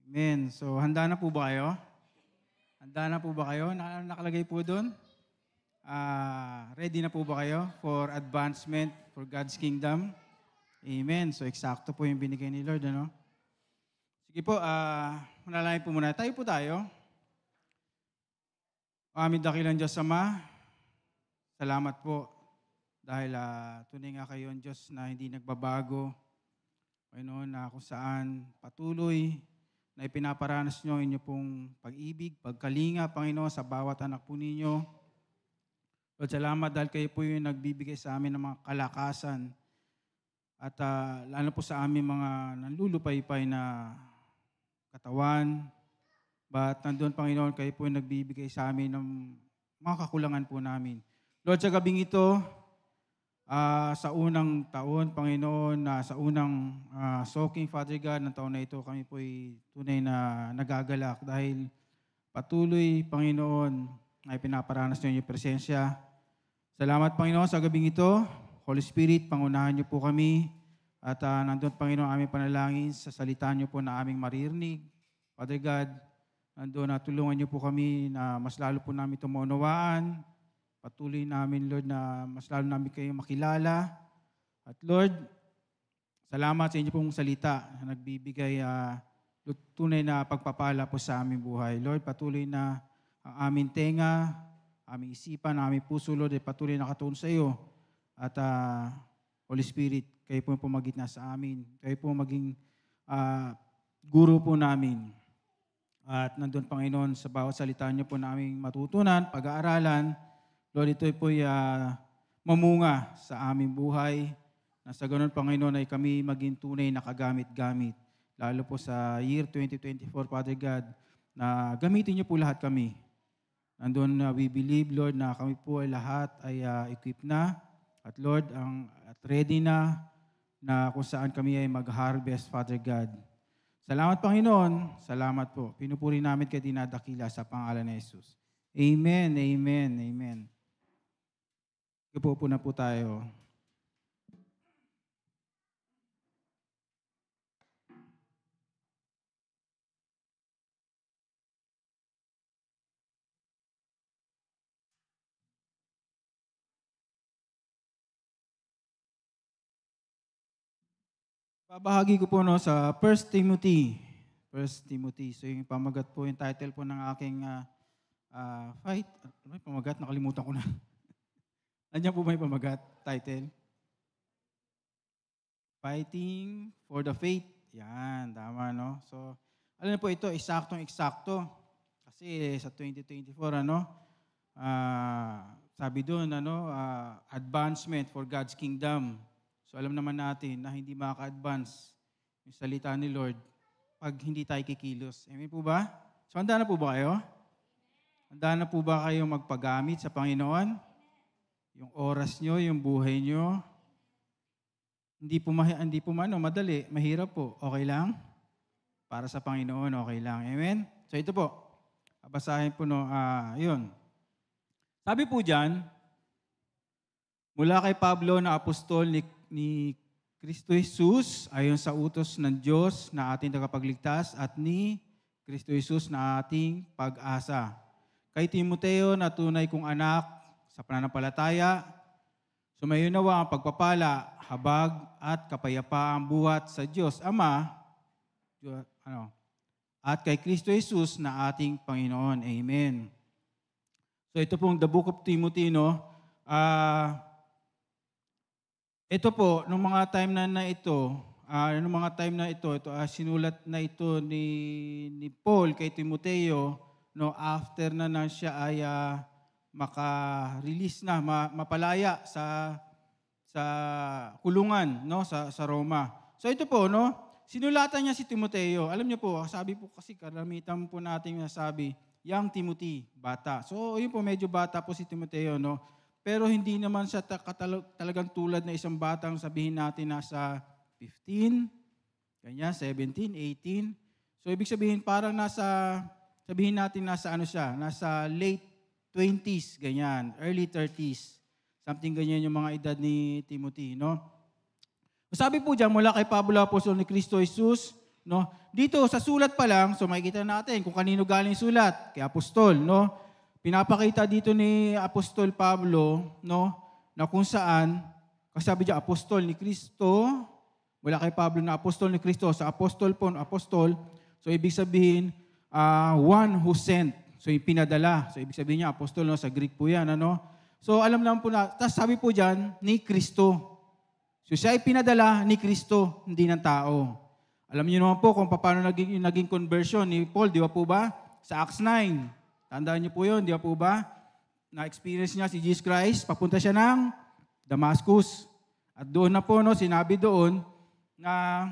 Amen. So, handa na po ba kayo? Handa na po ba kayo? Nakalagay po doon? Ready na po ba kayo for advancement for God's kingdom? Amen. So, eksakto po yung binigay ni Lord, ano? Sige po, manalangin po muna. Tayo po tayo. Aming dakilang Diyos Ama, salamat po dahil tunay nga kayo ang Diyos na hindi nagbabago. Panginoon, na kung saan patuloy na ipinaparanas nyo inyo pong pag-ibig, pagkalinga, Panginoon, sa bawat anak po ninyo. Lord, salamat dahil kayo po yung nagbibigay sa amin ng mga kalakasan at lalo po sa amin mga nanlulupaypay na katawan. But nandun, Panginoon, kayo po yung nagbibigay sa amin ng mga kakulangan po namin. Lord, sa gabing ito, sa unang taon, Panginoon, sa unang soaking, Father God, ng taon na ito, kami po ay tunay na nagagalak dahil patuloy, Panginoon, ay pinaparanas niyo yung presensya. Salamat, Panginoon, sa gabing ito. Holy Spirit, pangunahan niyo po kami at nandun, Panginoon, aming panalangin sa salita niyo po na aming maririnig. Father God, nandun na tulungan niyo po kami na mas lalo po namin ito maunawaan. Patuloy namin, Lord, na mas lalo namin kayo makilala. At Lord, salamat sa inyo pong salita na nagbibigay tunay na pagpapala po sa aming buhay. Lord, patuloy na ang aming tenga, aming isipan, aming puso, Lord, ay patuloy na nakatuon sa iyo. At Holy Spirit, kayo po pumagitna sa amin. Kayo po maging guru po namin. At nandun, Panginoon, sa bawat salita niyo po na aming matutunan, pag-aaralan, Lord, ito po ay mamunga sa aming buhay. Na sa ganun, Panginoon, ay kami maging tunay na kagamit-gamit. Lalo po sa year 2024, Father God, na gamitin niyo po lahat kami. Nandun, we believe, Lord, na kami po ay lahat ay equipped na. At Lord, at ready na kung saan kami ay mag-harvest, Father God. Salamat, Panginoon. Salamat po. Pinupuri namin kay dinadakila sa pangalan ni Jesus. Amen, amen, amen. Upo na po tayo. Babahagi ko po sa 1 Timothy. 1 Timothy. So yung pamagat po, yung title po ng aking fight. Ano yung pamagat? Nakalimutan ko na. Nandiyan po ba yung pamagat? Title? Fighting for the faith. Yan, tama, no? So, alam niyo po ito, eksaktong-eksakto. Kasi sa 2024, sabi doon, advancement for God's kingdom. So, alam naman natin na hindi makaka-advance yung salita ni Lord pag hindi tayo kikilos. Amen po ba? So, handa na po ba kayo? Handa na po ba kayo magpagamit sa Panginoon? Yung oras nyo, yung buhay nyo, hindi po madali, mahirap po. Okay lang? Para sa Panginoon, okay lang. Amen? So ito po, basahin po yun. Sabi po dyan, mula kay Pablo na apostol ni Kristo Jesus, ayon sa utos ng Diyos na ating tagapagligtas at ni Kristo Jesus na ating pag-asa. Kay Timoteo na tunay kong anak sa pananampalataya, sumayo nawa ang pagpapala, habag at kapayapaang buhat sa Diyos Ama at kay Kristo Jesus na ating Panginoon. Amen. So ito pong the book of Timothy, ito po, nung mga time na ito, sinulat na ito ni Paul kay Timoteo, after na siya ay maka-release na, mapalaya sa kulungan, sa Roma. So ito po, sinulatan niya si Timoteo. Alam niyo po, sabi po kasi karamitan po natin nasabi, young Timothy, bata. So yun po, medyo bata po si Timoteo, Pero hindi naman siya talagang tulad na isang batang sabihin natin nasa 15, ganyan, 17, 18. So ibig sabihin parang sabihin natin nasa late 20s, ganyan, early 30s. Something ganyan yung mga edad ni Timothy, Sabi po dyan, mula kay Pablo, apostol ni Kristo Jesus, no? Dito sa sulat pa lang, so makikita natin kung kanino galing sulat, kay apostol, no? Pinapakita dito ni Apostol Pablo, no, na kung saan, kasi sabi diya apostol ni Kristo, wala kay Pablo na apostol ni Kristo, sa apostol po, apostol, so ibig sabihin, one who sent. So yung pinadala. So ibig sabihin niya, apostol, no, sa Greek po yan, ano? So alam naman po na, tapos sabi po diyan, ni Kristo. So siya ay pinadala ni Kristo, hindi ng tao. Alam niyo naman po kung paano naging conversion ni Paul, di ba po ba? Sa Acts 9. Tandaan niyo po yun, di ba po ba? Na-experience niya si Jesus Christ, papunta siya ng Damascus. At doon na po, no, sinabi doon na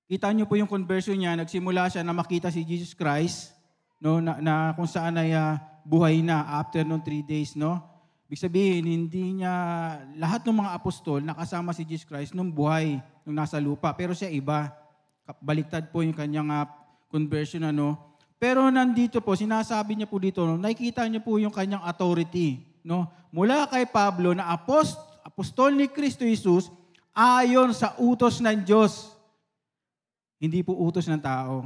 kita niyo po yung conversion niya, nagsimula siya na makita si Jesus Christ, no, na kung saan ay buhay na after nung 3 days, no? Ibig sabihin, hindi niya, lahat ng mga apostol nakasama si Jesus Christ nung buhay, nung nasa lupa. Pero siya iba. Baliktad po yung kanyang conversion, ano? Pero nandito po, sinasabi niya po dito, no, nakikita niyo po yung kanyang authority, no? Mula kay Pablo na apostol ni Kristo Jesus ayon sa utos ng Diyos. Hindi po utos ng tao.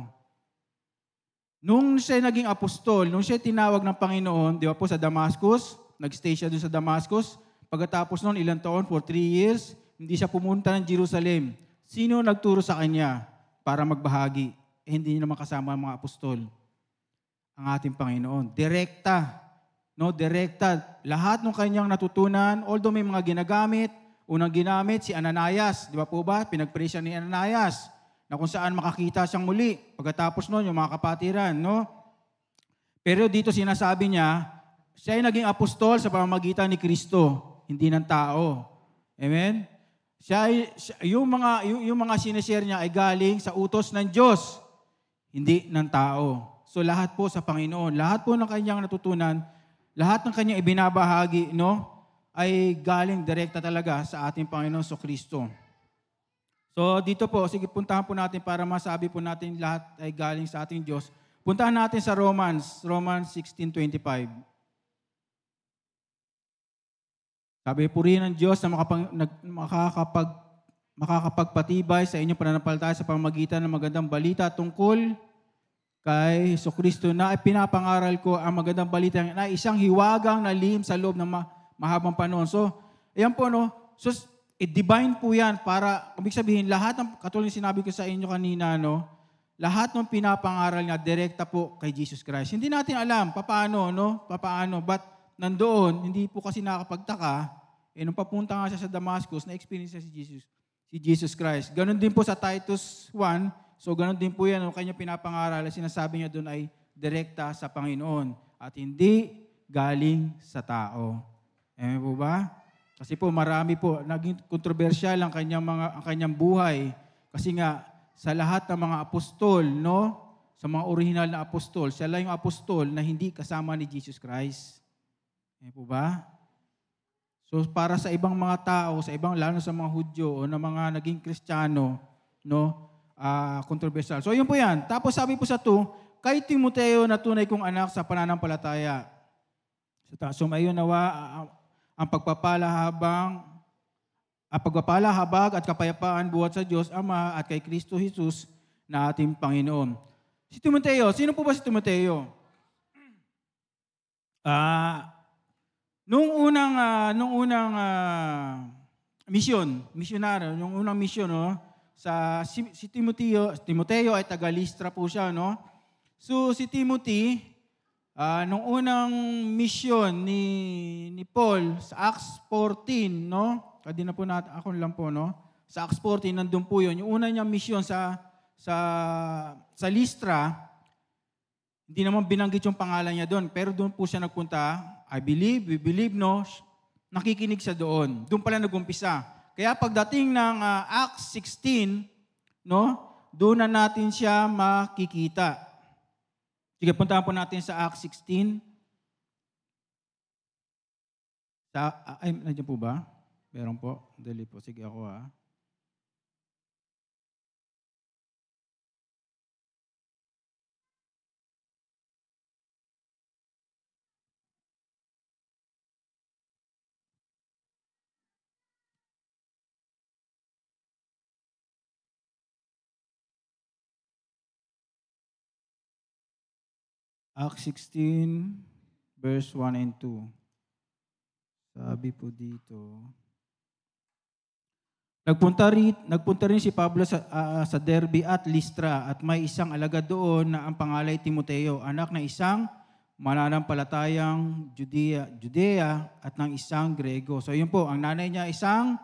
Nung siya naging apostol, nung siya tinawag ng Panginoon, di ba po sa Damascus, nag-stay siya doon sa Damascus. Pagkatapos noon, ilang taon, for 3 years, hindi siya pumunta ng Jerusalem. Sino nagturo sa kanya para magbahagi? Hindi naman kasama ang mga apostol. Ang ating Panginoon. Direkta. No, direkta. Lahat ng kanyang natutunan, although may mga ginagamit, unang ginamit si Ananias. Di ba po ba? Pinag-pray siya ni Ananias na kung saan makakita siyang muli. Pagkatapos noon, yung mga kapatiran, no? Pero dito sinasabi niya, siya ay naging apostol sa pamamagitan ni Kristo, hindi ng tao. Amen? Yung mga sinishare niya ay galing sa utos ng Diyos, hindi ng tao. So lahat po sa Panginoon, lahat po ng kanyang natutunan, lahat ng kanyang ibinabahagi, no, ay galing direkta talaga sa ating Panginoon so Kristo. So dito po, sige puntahan po natin para masabi po natin lahat ay galing sa ating Diyos. Puntahan natin sa Romans 16:25. Sabi, purihin ng Diyos na makakapagpatibay sa inyong pananampalataya sa pamamagitan ng magandang balita tungkol kay Jesucristo na pinapangaral ko ang magandang balita na isang hiwagang nalim sa loob ng mahabang panahon. So, ayan po, no? So, divine po yan para, ibig sabihin, lahat ng, katulad ng sinabi ko sa inyo kanina, no? Lahat ng pinapangaral niya, direkta po kay Jesus Christ. Hindi natin alam, paano, no? Paano, but nandoon, hindi po kasi nakapagtaka, nung papunta nga siya sa Damascus, na-experience niya si Jesus Christ. Ganon din po sa Titus 1, so ganon din po yan, kanya pinapangaral, sinasabi niya doon ay direkta sa Panginoon at hindi galing sa tao. Po ba? Kasi po marami po, naging kontrobersyal ang kanyang buhay. Kasi nga, sa lahat ng mga apostol, no? Sa mga original na apostol, siya lang yung apostol na hindi kasama ni Jesus Christ. Po ba? So para sa ibang mga tao, sa ibang lalo sa mga Hudyo o na mga naging Kristiyano, no, controversial. So yun po yan. Tapos sabi po sa 2, kay Timoteo na tunay kong anak sa pananampalataya. So mayon nawa ang pagpapalahabag at kapayapaan buhat sa Diyos Ama at kay Kristo Jesus na ating Panginoon. Si Timoteo, sino po ba si Timoteo? Nung unang misyonaryo, nung unang misyon, no, si Timoteo ay taga Listra po siya, no? So si Timothy, nung unang misyon ni Paul sa Acts 14, no? Kadina po natin, ako lang po, no? Sa Acts 14, nandun po yun. Yung una niyang misyon sa Listra, hindi naman binanggit yung pangalan niya doon, pero doon po siya nagpunta. We believe, no? Nakikinig siya doon. Doon pala nag-umpisa. Kaya pagdating ng Acts 16, no? Doon na natin siya makikita. Sige, puntahan po natin sa Acts 16. Nandiyan po ba? Meron po. Dali po. Sige ako Acts 16, verse 1 and 2. Sabi po dito, nagpunta rin si Pablo sa Derbe at Listra at may isang alagad doon na ang pangalan ay Timoteo, anak ng isang mananampalatayang Judea at ng isang Grego. So yun po, ang nanay niya isang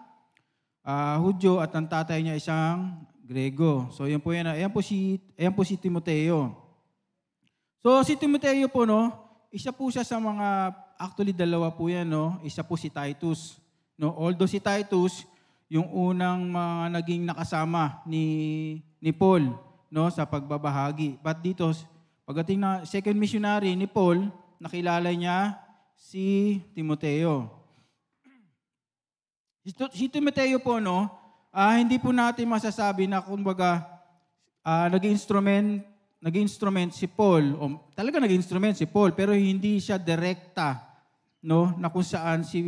Hudyo at ang tatay niya isang Grego. So yun po yan. Ayan po si Timoteo. So si Timoteo po, no, isa po siya sa mga, actually dalawa po yan, no. Isa po si Titus. No, although si Titus, yung unang mga naging nakasama ni Paul, no, sa pagbabahagi. But dito, pagdating na second missionary ni Paul, nakilala niya si Timoteo. Si Timoteo po, no, hindi po natin masasabi na kumbaga nag-instrument si Paul, o talaga nag-instrument si Paul, pero hindi siya direkta, no, na kung saan si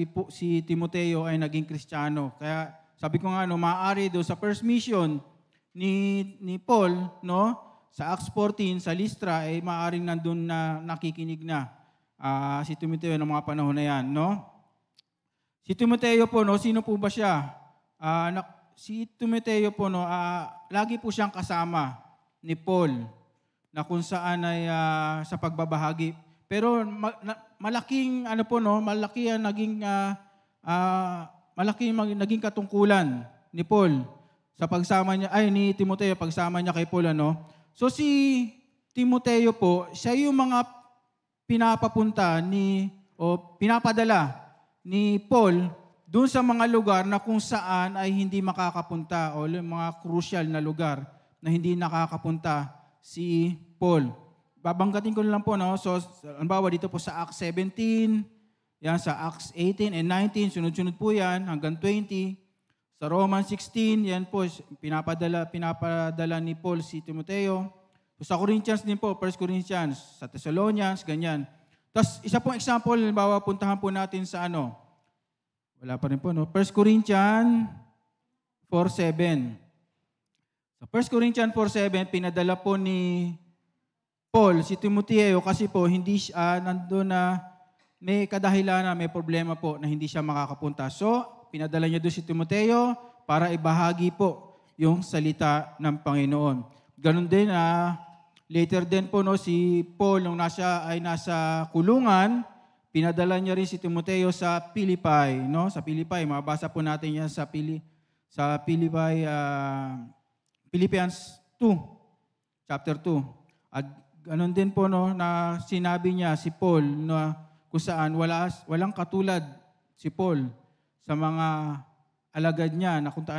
Timoteo ay naging Kristiyano. Kaya sabi ko nga, no, maaari doon sa first mission ni Paul, no, sa Acts 14, sa Listra, ay maaaring nandun na nakikinig na si Timoteo ng mga panahon na yan, no? Si Timoteo po, no, sino po ba siya? Si Timoteo po, no, lagi po siyang kasama ni Paul na kung saan ay sa pagbabahagi. Pero malaking ano po, no, malaki ang naging katungkulan ni Paul sa pagsama niya ni Timoteo, pagsama niya kay Paul, ano. So si Timoteo po, siya yung mga pinapapunta pinapadala ni Paul doon sa mga lugar na kung saan ay hindi makakapunta o mga crucial na lugar na hindi nakakapunta si Paul. Babanggatin ko lang po, no. So halimbawa dito po sa Acts 17, yan sa Acts 18 and 19, sunod-sunod po yan hanggang 20. Sa Romans 16, yan po pinapadala ni Paul si Timoteo. So, sa Corinthians din po, 1 Corinthians, sa Thessalonians, ganyan. Tapos isa pong example, halimbawa puntahan po natin sa wala pa rin po, no? 1 Corinthians 4:7. Sa 1 Corinthians 4:7, pinadala po ni Paul si Timoteo kasi po hindi siya nandoon na may kadahilanan, may problema po na hindi siya makakapunta. So, pinadala niya doon si Timoteo para ibahagi po yung salita ng Panginoon. Ganon din later din po, no, si Paul nung nasa kulungan, pinadala niya rin si Timoteo sa Philippi, no? Sa Philippi, mabasa po natin yan sa Philippi, Philippians 2, chapter 2. At ganon din po, no, na sinabi niya si Paul na kung saan walang katulad si Paul sa mga alagad niya na kung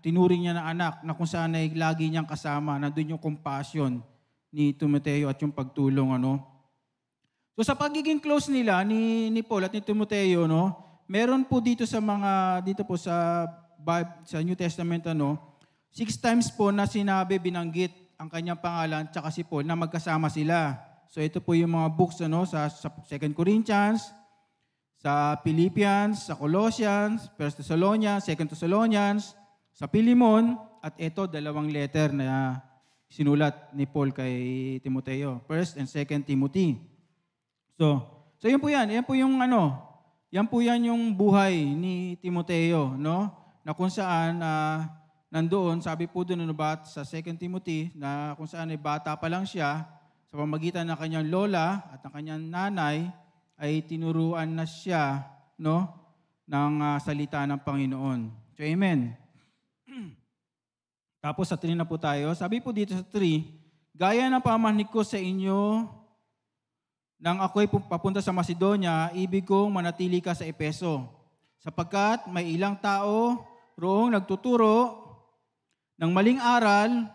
tinuring niya na anak na kung saan ay lagi niyang kasama, nandun yung compassion ni Timoteo at yung pagtulong, ano. So sa pagiging close nila ni Paul at ni Timoteo, no, meron po dito sa New Testament, 6 times po na binanggit ang kanyang pangalan tsaka si Paul na magkasama sila. So ito po yung mga books, sa 2 Corinthians, sa Philippians, sa Colossians, 1 Thessalonians, 2 Thessalonians, sa Philemon, at ito 2 letter na sinulat ni Paul kay Timoteo, 1 and 2 Timothy. So yan po yan. Yan po yung yung buhay ni Timoteo, no? Na kung saan nandoon, sabi po doon sa 2 Timothy na kung saan ay bata pa lang siya, sa pamagitan ng kanyang lola at ng kanyang nanay ay tinuruan na siya, no, ng salita ng Panginoon. So amen. Tapos sa 3 na po tayo. Sabi po dito sa 3, gaya ng pamanik ko sa inyo nang ako'y papunta sa Macedonia, ibig kong manatili ka sa Efeso. Sapagkat may ilang tao roong nagtuturo ng maling aral.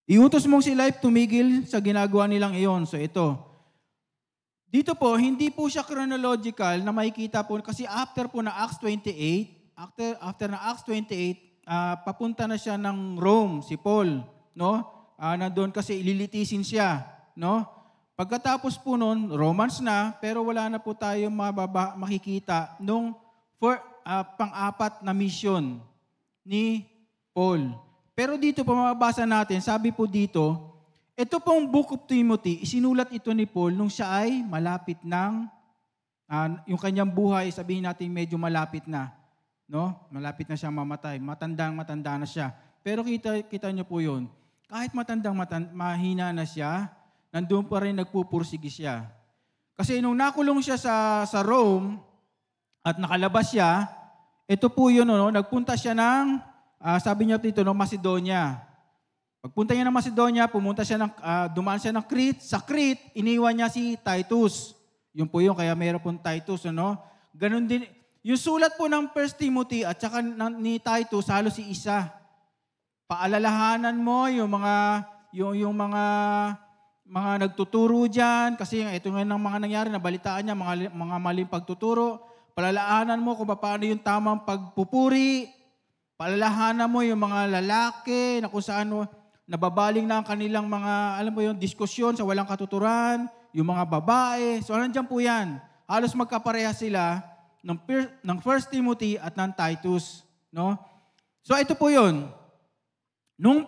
Iutos mong sila'y tumigil sa ginagawa nilang iyon. So ito. Dito po, hindi po siya chronological na makikita po kasi after po na Acts 28, after na Acts 28, papunta na siya ng Rome, si Paul, no? Nandoon kasi ililitisin siya, no? Pagkatapos po noon, Romans na, pero wala na po tayo makikita nung pang-apat na mission ni Paul. Pero dito po mababasa natin, sabi po dito, ito pong Book of Timothy, isinulat ito ni Paul nung siya ay malapit ng, yung kanyang buhay, sabihin natin medyo malapit na. No? Malapit na siya mamatay. Matanda na siya. Pero kita niyo po yun. Kahit mahina na siya, nandun pa rin nagpupursige siya. Kasi nung nakulong siya sa Rome at nakalabas siya, ito po yun, nagpunta siya ng, sabi niya dito, Macedonia. Pagpunta niya ng Macedonia, dumaan siya ng Crete. Sa Crete, iniwan niya si Titus. Yun po yun, kaya mayroon pong Titus. Ganun din. Yung sulat po ng 1 Timothy at saka ni Titus, halos si isa. Paalalahanan mo yung mga nagtuturo diyan kasi ito nga ng mga nangyari na balitaan niya, mga maling pagtuturo. Paalalahanan mo kung paano yung tamang pagpupuri. Paalalahanan mo yung mga lalaki na kung saan nababaling na ang kanilang mga, diskusyon sa walang katuturan, yung mga babae. So, nandiyan po yan. Halos magkapareha sila ng 1 Timothy at ng Titus. No? So, ito po yun. Nung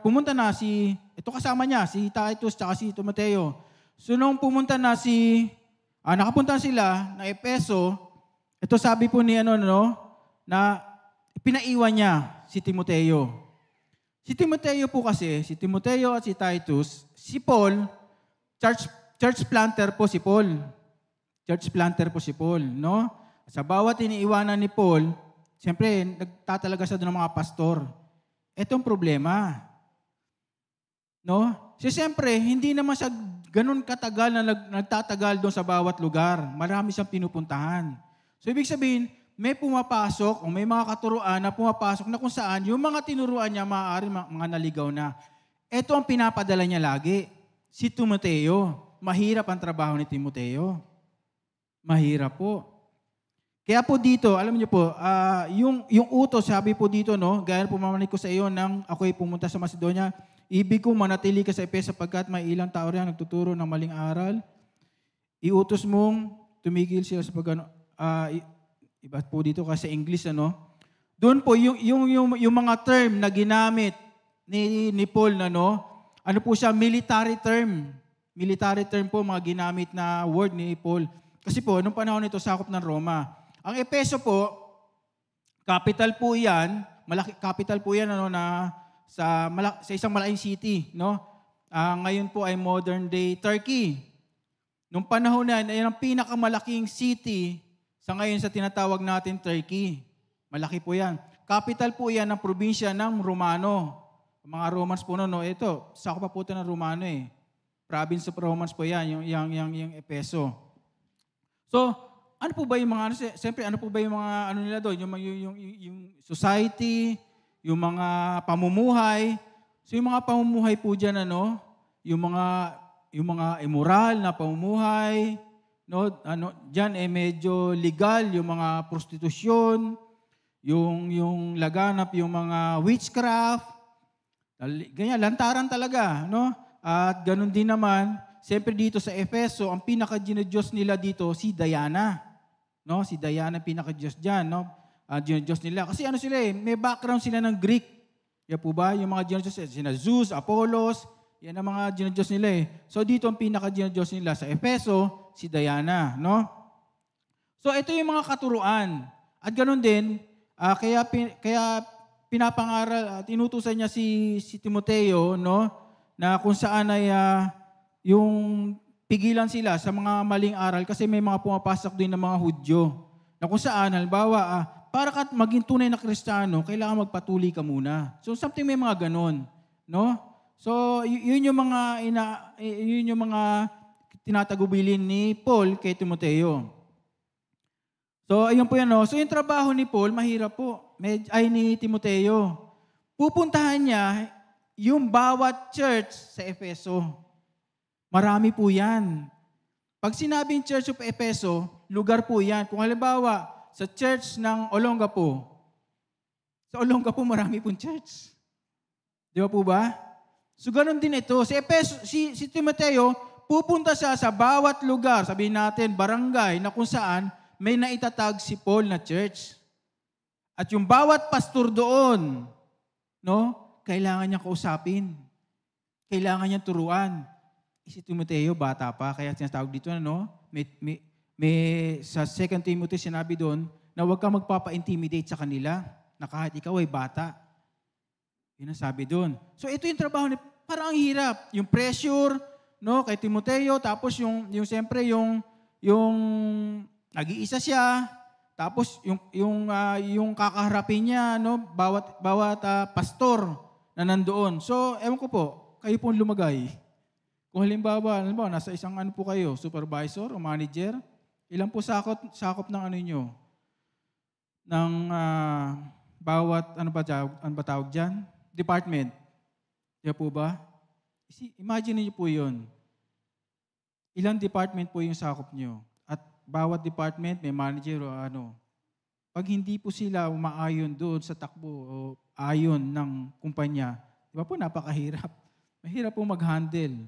pumunta na ito kasama niya, si Titus at si Timoteo. So, nung pumunta na nakapunta sila na Efeso, ito sabi po ni na pinaiwan niya si Timoteo. Si Timoteo po kasi, si Timoteo at si Titus, si Paul, church planter po si Paul. Church planter po si Paul, no? Sa bawat iniiwanan ni Paul, siyempre, nagtatalaga siya doon ng mga pastor. Ito ang problema. No? Siyempre, hindi naman siya ganun katagal na nagtatagal doon sa bawat lugar. Marami siyang pinupuntahan. So, ibig sabihin, may pumapasok o may mga katuruan na pumapasok na kung saan yung mga tinuruan niya maaari mga naligaw na. Ito ang pinapadala niya lagi. Si Timoteo. Mahirap ang trabaho ni Timoteo. Mahirap po. Kaya po dito, alam niyo po, yung utos, sabi po dito, gaya po mamaninig ko sa iyo nang ako'y pumunta sa Macedonia, ibig ko manatili ka sa Efeso sapagkat may ilang tao riyan nagtuturo ng maling aral. Iutos mong tumigil sila sa iba po dito kasi English, Doon po, yung mga term na ginamit ni Paul, ano po siya, military term. Military term po, mga ginamit na word ni Paul. Kasi po, nung panahon nito, sakop ng Roma. Ang Efeso po, capital po yan, capital po yan sa isang malaking city. Ngayon po ay modern day Turkey. Nung panahon na yan, ang pinakamalaking city sa ngayon sa tinatawag natin Turkey. Malaki po yan. Capital po yan ng probinsya ng Romano. Mga Romans po ito, sakop pa po ito ng Romano eh. Province of Romans po yan, yung Efeso. So, ano po ba yung mga, siyempre, ano po ba yung mga, nila doon? Yung society, yung mga pamumuhay. So, yung mga pamumuhay po dyan, yung mga immoral na pamumuhay, dyan medyo legal, yung mga prostitusyon, yung laganap, yung mga witchcraft, ganyan, lantaran talaga, At ganun din naman, siyempre dito sa Efeso, ang pinaka-Diyos nila dito, si Diana. Si Diana pinaka-Diyos dyan, Diyos nila. Kasi sila may background sila ng Greek. Yan po ba? Yung mga Diyos, sina Zeus, Apollos, yan ang mga Diyos nila So dito ang pinaka-Diyos nila sa Efeso, si Diana, So ito yung mga katuruan. At ganun din, kaya pinapangaral at inutusan niya si Timoteo, na kung saan ay yung pigilan sila sa mga maling aral kasi may mga pumapasok din ng mga Hudyo. Na kung saan, halimbawa, para ka maging tunay na Kristiyano, kailangan magpatuloy ka muna. So something may mga ganon. So yun yung mga tinatagubilin ni Paul kay Timoteo. So ayun po yan. So yung trabaho ni Paul, mahirap po. Ni Timoteo. Pupuntahan niya yung bawat church sa Efeso. Marami po yan. Pag sinabing Church of Efeso, lugar po yan. Kung halimbawa, sa church ng Olongapo, sa Olongapo marami pong church. Di ba po ba? So ganun din ito. Si Timoteo, pupunta siya sa bawat lugar, sabihin natin, barangay, na kung saan may naitatag si Paul na church. At yung bawat pastor doon, no, kailangan niyang kausapin. Kailangan niyang turuan. Si Timoteo, bata pa, kaya sinatawag dito, no, sa 2 Timothy sinabi doon na huwag kang magpapa-intimidate sa kanila na kahit ikaw ay bata. Yun ang sabi doon. So ito yung trabaho, parang ang hirap. Yung pressure, no, kay Timoteo, tapos yung siyempre, yung nag-iisa siya, tapos yung kakaharapin niya, no, bawat pastor na nandoon. So, ewan ko po, kayo pong lumagay. Kung halimbawa, nasa isang ano po kayo, supervisor o manager, ilan po sakop ng ano nyo? Ng bawat, ano ba tawag dyan? Department. Di po ba? Imagine niyo po yun. Ilang department po yung sakop nyo? At bawat department may manager o ano. Pag hindi po sila umaayon doon sa takbo o ayon ng kumpanya, di ba po napakahirap? Mahirap po mag-handle.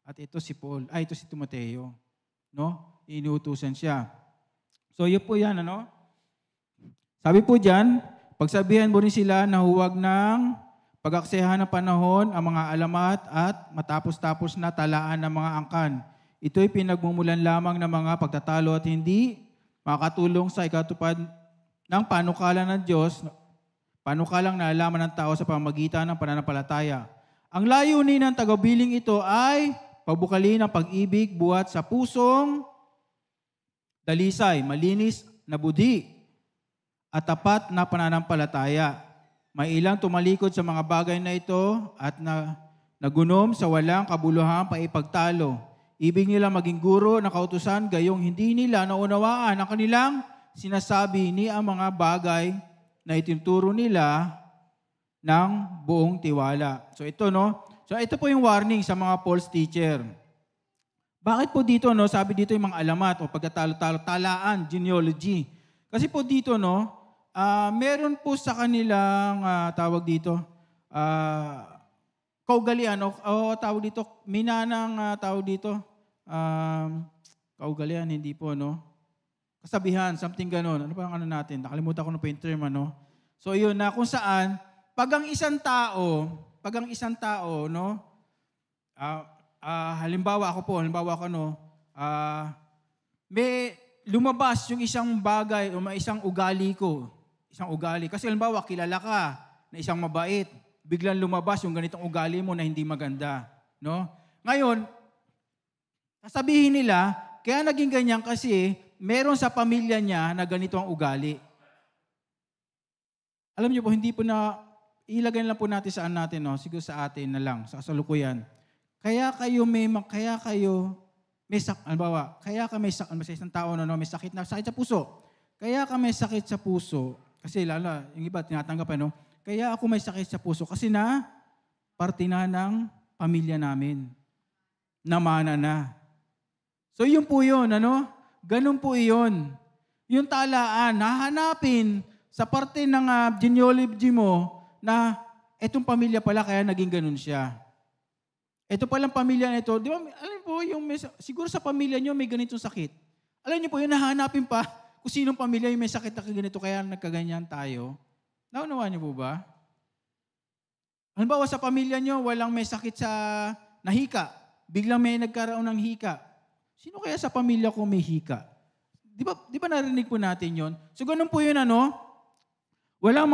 At ito si Timoteo. No? Inuutusan siya. So yun po yan, ano? Sabi po dyan, pagsabihan mo rin sila na huwag ng pag-aksehan ng panahon ang mga alamat at matapos-tapos na talaan ng mga angkan. Ito'y pinagmumulan lamang ng mga pagtatalo at hindi makatulong sa ikatupad ng panukalan ng Diyos, panukalang naalaman ng tao sa pamamagitan ng pananampalataya. Ang layunin ng tagabiling ito ay pabukalin ang pag-ibig buhat sa pusong dalisay, malinis na budhi at tapat na pananampalataya. May ilang tumalikod sa mga bagay na ito at nagunom sa walang kabuluhang paipagtalo. Ibig nila maging guro na kautusan gayong hindi nila naunawaan ang kanilang sinasabi ni ang mga bagay na itinturo nila ng buong tiwala. So ito, no? So ito po yung warning sa mga false teacher. Bakit po dito, no? Sabi dito yung mga alamat o pagtatalo-talo, talaan, genealogy. Kasi po dito, no? Meron po sa kanilang tawag dito, kaugalian o tawag dito, minanang tawag dito, kaugalian, hindi po, no? Kasabihan, something ganon. Ano pa ang ano natin? Nakalimutan ko na po yung term, ano? So yun, na kung saan, pag ang isang tao, no, halimbawa ako, no, may lumabas yung isang bagay o may isang ugali ko. Kasi halimbawa, kilala ka na isang mabait. Biglang lumabas yung ganitong ugali mo na hindi maganda. No? Ngayon, sasabihin nila, kaya naging ganyan kasi meron sa pamilya niya na ganito ang ugali. Alam niyo po, hindi po na, ilagay lang po natin saan natin, no? Siguro sa atin na lang, sa kasalukuyan. Kaya isang tao na may sakit sa puso. Kaya ka may sakit sa puso, kasi lalo, yung iba tinatanggap, no? Kaya ako may sakit sa puso kasi parte na ng pamilya namin. Namana na. So yun po yun, ano? Ganun po yun. Yung talaan, hahanapin sa parte ng genealogy mo na etong pamilya pala kaya naging ganun siya. Ito palang pamilya na ito, di ba, alam po, siguro sa pamilya nyo may ganitong sakit. Alam niyo po, yun nahanapin pa kung sinong pamilya yung may sakit na ganito kaya nagkaganyan tayo. Naunawaan niyo po ba? Halimbawa sa pamilya nyo, walang may sakit sa nahika. Biglang may nagkaroon ng hika. Sino kaya sa pamilya ko may hika? Di ba narinig po natin yon? So ganun po yun, ano? Walang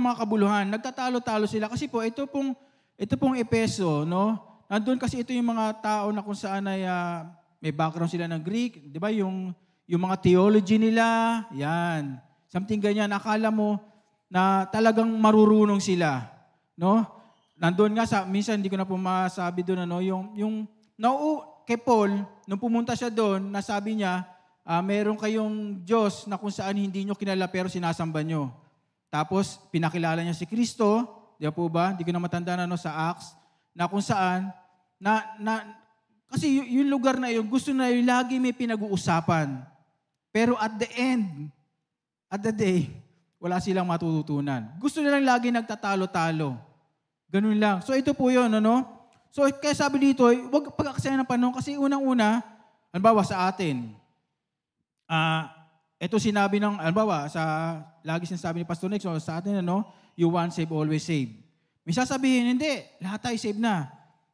mga kabuluhan. Nagtatalo-talo sila. Kasi po, ito pong Epeso, no? Nandun kasi ito yung mga tao na kung saan ay may background sila ng Greek. Di ba? Yung mga theology nila, yan. Something ganyan. Akala mo na talagang marurunong sila. No? Nandun nga, minsan hindi ko na po masabi doon, ano, kay Paul, nung pumunta siya doon, nasabi niya, meron kayong Diyos na kung saan hindi nyo kilala pero sinasamba nyo. Tapos, pinakilala niya si Kristo, di ba po ba? Hindi ko na matandaan sa Acts, na kung saan, kasi yung lugar na yun, gusto na yun, lagi may pinag-uusapan. Pero at the day, wala silang matututunan. Gusto nilang lagi nagtatalo-talo. Ganun lang. So ito po yun, ano? So kaya sabi dito, huwag pag-aksayan ng panahon kasi unang-una, halimbawa sa atin, ito sinabi ng, albawa, lagi sinasabi ni Pastor Nex, sa atin, you once save, always save. May sasabihin, hindi, lahat tayo save na.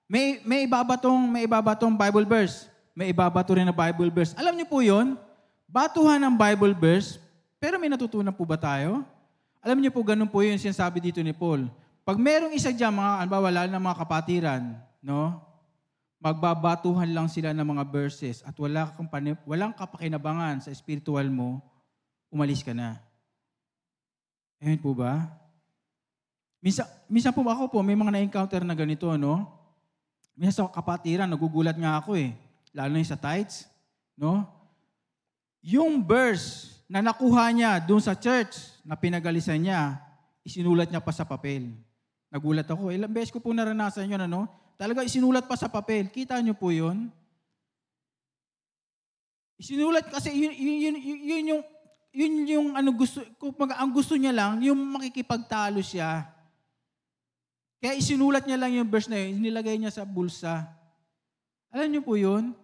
May ibabatong Bible verse. May ibabato rin na Bible verse. Alam niyo po yun? Batuhan ng Bible verse, pero may natutunan po ba tayo? Alam niyo po, ganun po yun sinasabi dito ni Paul. Pag merong isa dyan, lalo na mga kapatiran, magbabatuhan lang sila ng mga verses at walang kapakinabangan sa spiritual mo, umalis ka na. Ayan po ba? Minsan po ako may mga na-encounter na ganito, Minsan sa kapatiran, nagugulat nga ako lalo na yung sa tithes, Yung verse na nakuha niya doon sa church na pinagalisan niya, isinulat niya pa sa papel. Nagulat ako. Ilang beses ko po naranasan yun, Talaga isinulat pa sa papel. Kita niyo po yun? Isinulat kasi yun yung gusto, ang gusto niya lang, yung makikipagtalo siya. Kaya isinulat niya lang yung verse na yun, nilagay niya sa bulsa. Alam niyo po yun?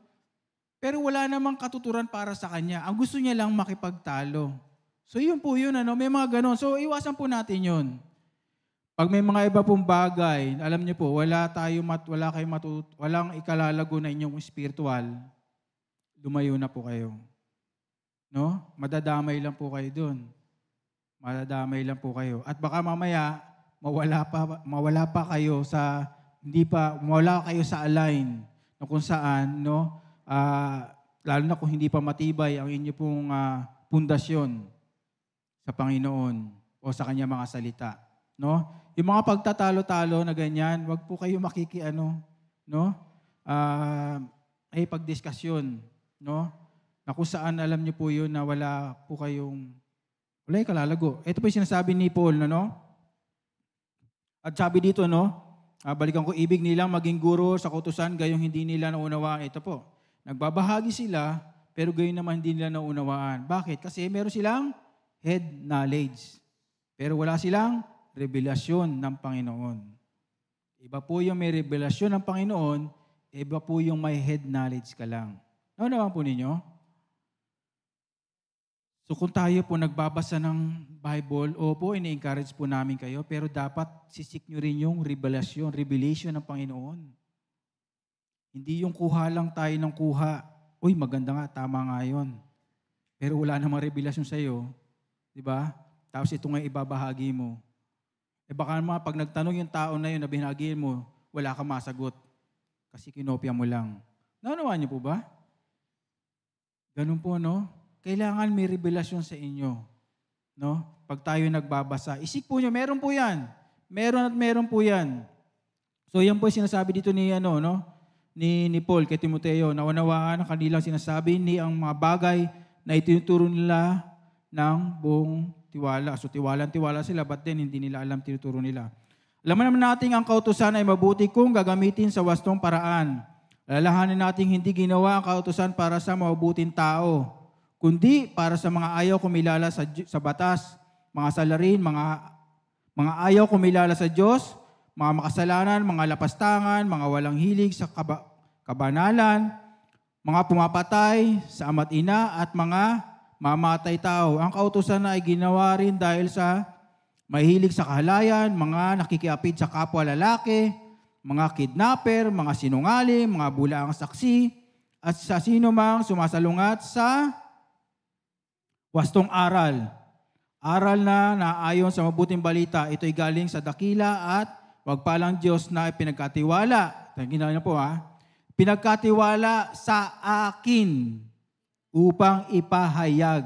Pero wala namang katuturan para sa kanya. Ang gusto niya lang makipagtalo. So yun po yun, may mga ganon. So iwasan po natin yun. Pag may mga iba pong bagay, alam niyo po, walang ikalalago na inyong spiritual, lumayo na po kayo. Madadamay lang po kayo dun. Madadamay lang po kayo. At baka mamaya, mawala kayo sa align na kung saan, lalo na kung hindi pa matibay ang inyo pong pundasyon sa Panginoon o sa Kanya mga salita. Yung mga pagtatalo-talo na ganyan, wag po kayo pagdiskasyon, na kung saan alam niyo po yun na wala yung kalalago. Ito po yung sinasabi ni Paul, At sabi dito, balikan ko, ibig nilang maging guro sa kautusan, gayong hindi nila naunawaan. Ito po, nagbabahagi sila, pero gayon naman hindi nila naunawaan. Bakit? Kasi meron silang head knowledge, pero wala silang revelasyon ng Panginoon. Iba po yung may revelasyon ng Panginoon, iba po yung may head knowledge ka lang. Naunawaan po ninyo? So kung tayo po nagbabasa ng Bible, opo, ini-encourage po namin kayo, pero dapat sisik nyo rin yung revelation ng Panginoon. Hindi yung kuha lang tayo ng kuha. Uy, maganda nga, tama nga yun. Pero wala namang revelasyon sa'yo. Diba? Tapos ito nga ibabahagi mo. Baka naman pag nagtanong yung tao na yun na binahagi mo, wala kang masagot. Kasi kinopya mo lang. Naunawaan niyo po ba? Ganun po, Kailangan may revelasyon sa inyo. Pag tayo nagbabasa. Isik po nyo, meron po yan. Meron po yan. So yan po sinasabi dito ni Paul kay Timoteo, naunawaan ang kanilang sinasabi ni ang mga bagay na itinuturo nila ng buong tiwala. So tiwala sila, but then hindi nila alam tinuturo nila. Alam naman natin ang kautusan ay mabuti kung gagamitin sa wastong paraan. Alalahanin natin hindi ginawa ang kautusan para sa mabubuting tao, kundi para sa mga ayaw kumilala sa batas, mga salarin, mga ayaw kumilala sa Diyos, mga makasalanan, mga lapastangan, mga walang hilig sa kabanalan, mga pumapatay sa ama't ina at mga mamatay tao. Ang kautusan na ay ginawa rin dahil sa mahilig sa kahalayan, mga nakikiapid sa kapwa lalaki, mga kidnapper, mga sinungaling, mga bulaang saksi, at sa sino mang sumasalungat sa wastong aral. Aral na naayon sa mabuting balita, ito'y galing sa dakila at wagpalang Diyos na pinagkatiwala. Tingnan niyo po pinagkatiwala sa akin upang ipahayag.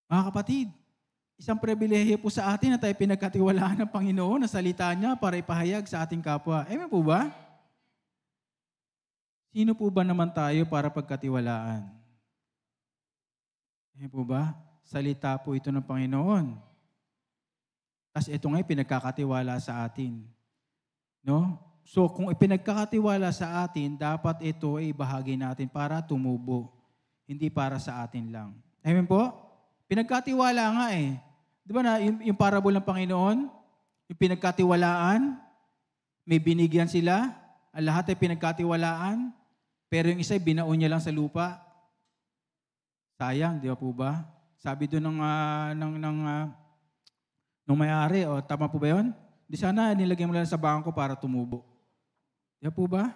Mga kapatid, isang pribilehiyo po sa atin na tayo pinagkatiwalaan ng Panginoon na salita niya para ipahayag sa ating kapwa. Amen po ba? Sino po ba naman tayo para pagkatiwalaan? Ayan po ba? Salita po ito ng Panginoon. Tapos ito nga pinagkakatiwala sa atin. So kung ipinagkakatiwala sa atin, dapat ito ay ibahagi natin para tumubo. Hindi para sa atin lang. Amen po? Pinagkatiwala nga Di ba na yung parable ng Panginoon? Yung pinagkatiwalaan, may binigyan sila, ang lahat ay pinagkatiwalaan, pero yung isa binaon niya lang sa lupa. Sayang, di ba po ba? Sabi doon nung may-ari, o tama po ba yun? Di sana nilagay mo lang sa bangko para tumubo. Di ba po ba?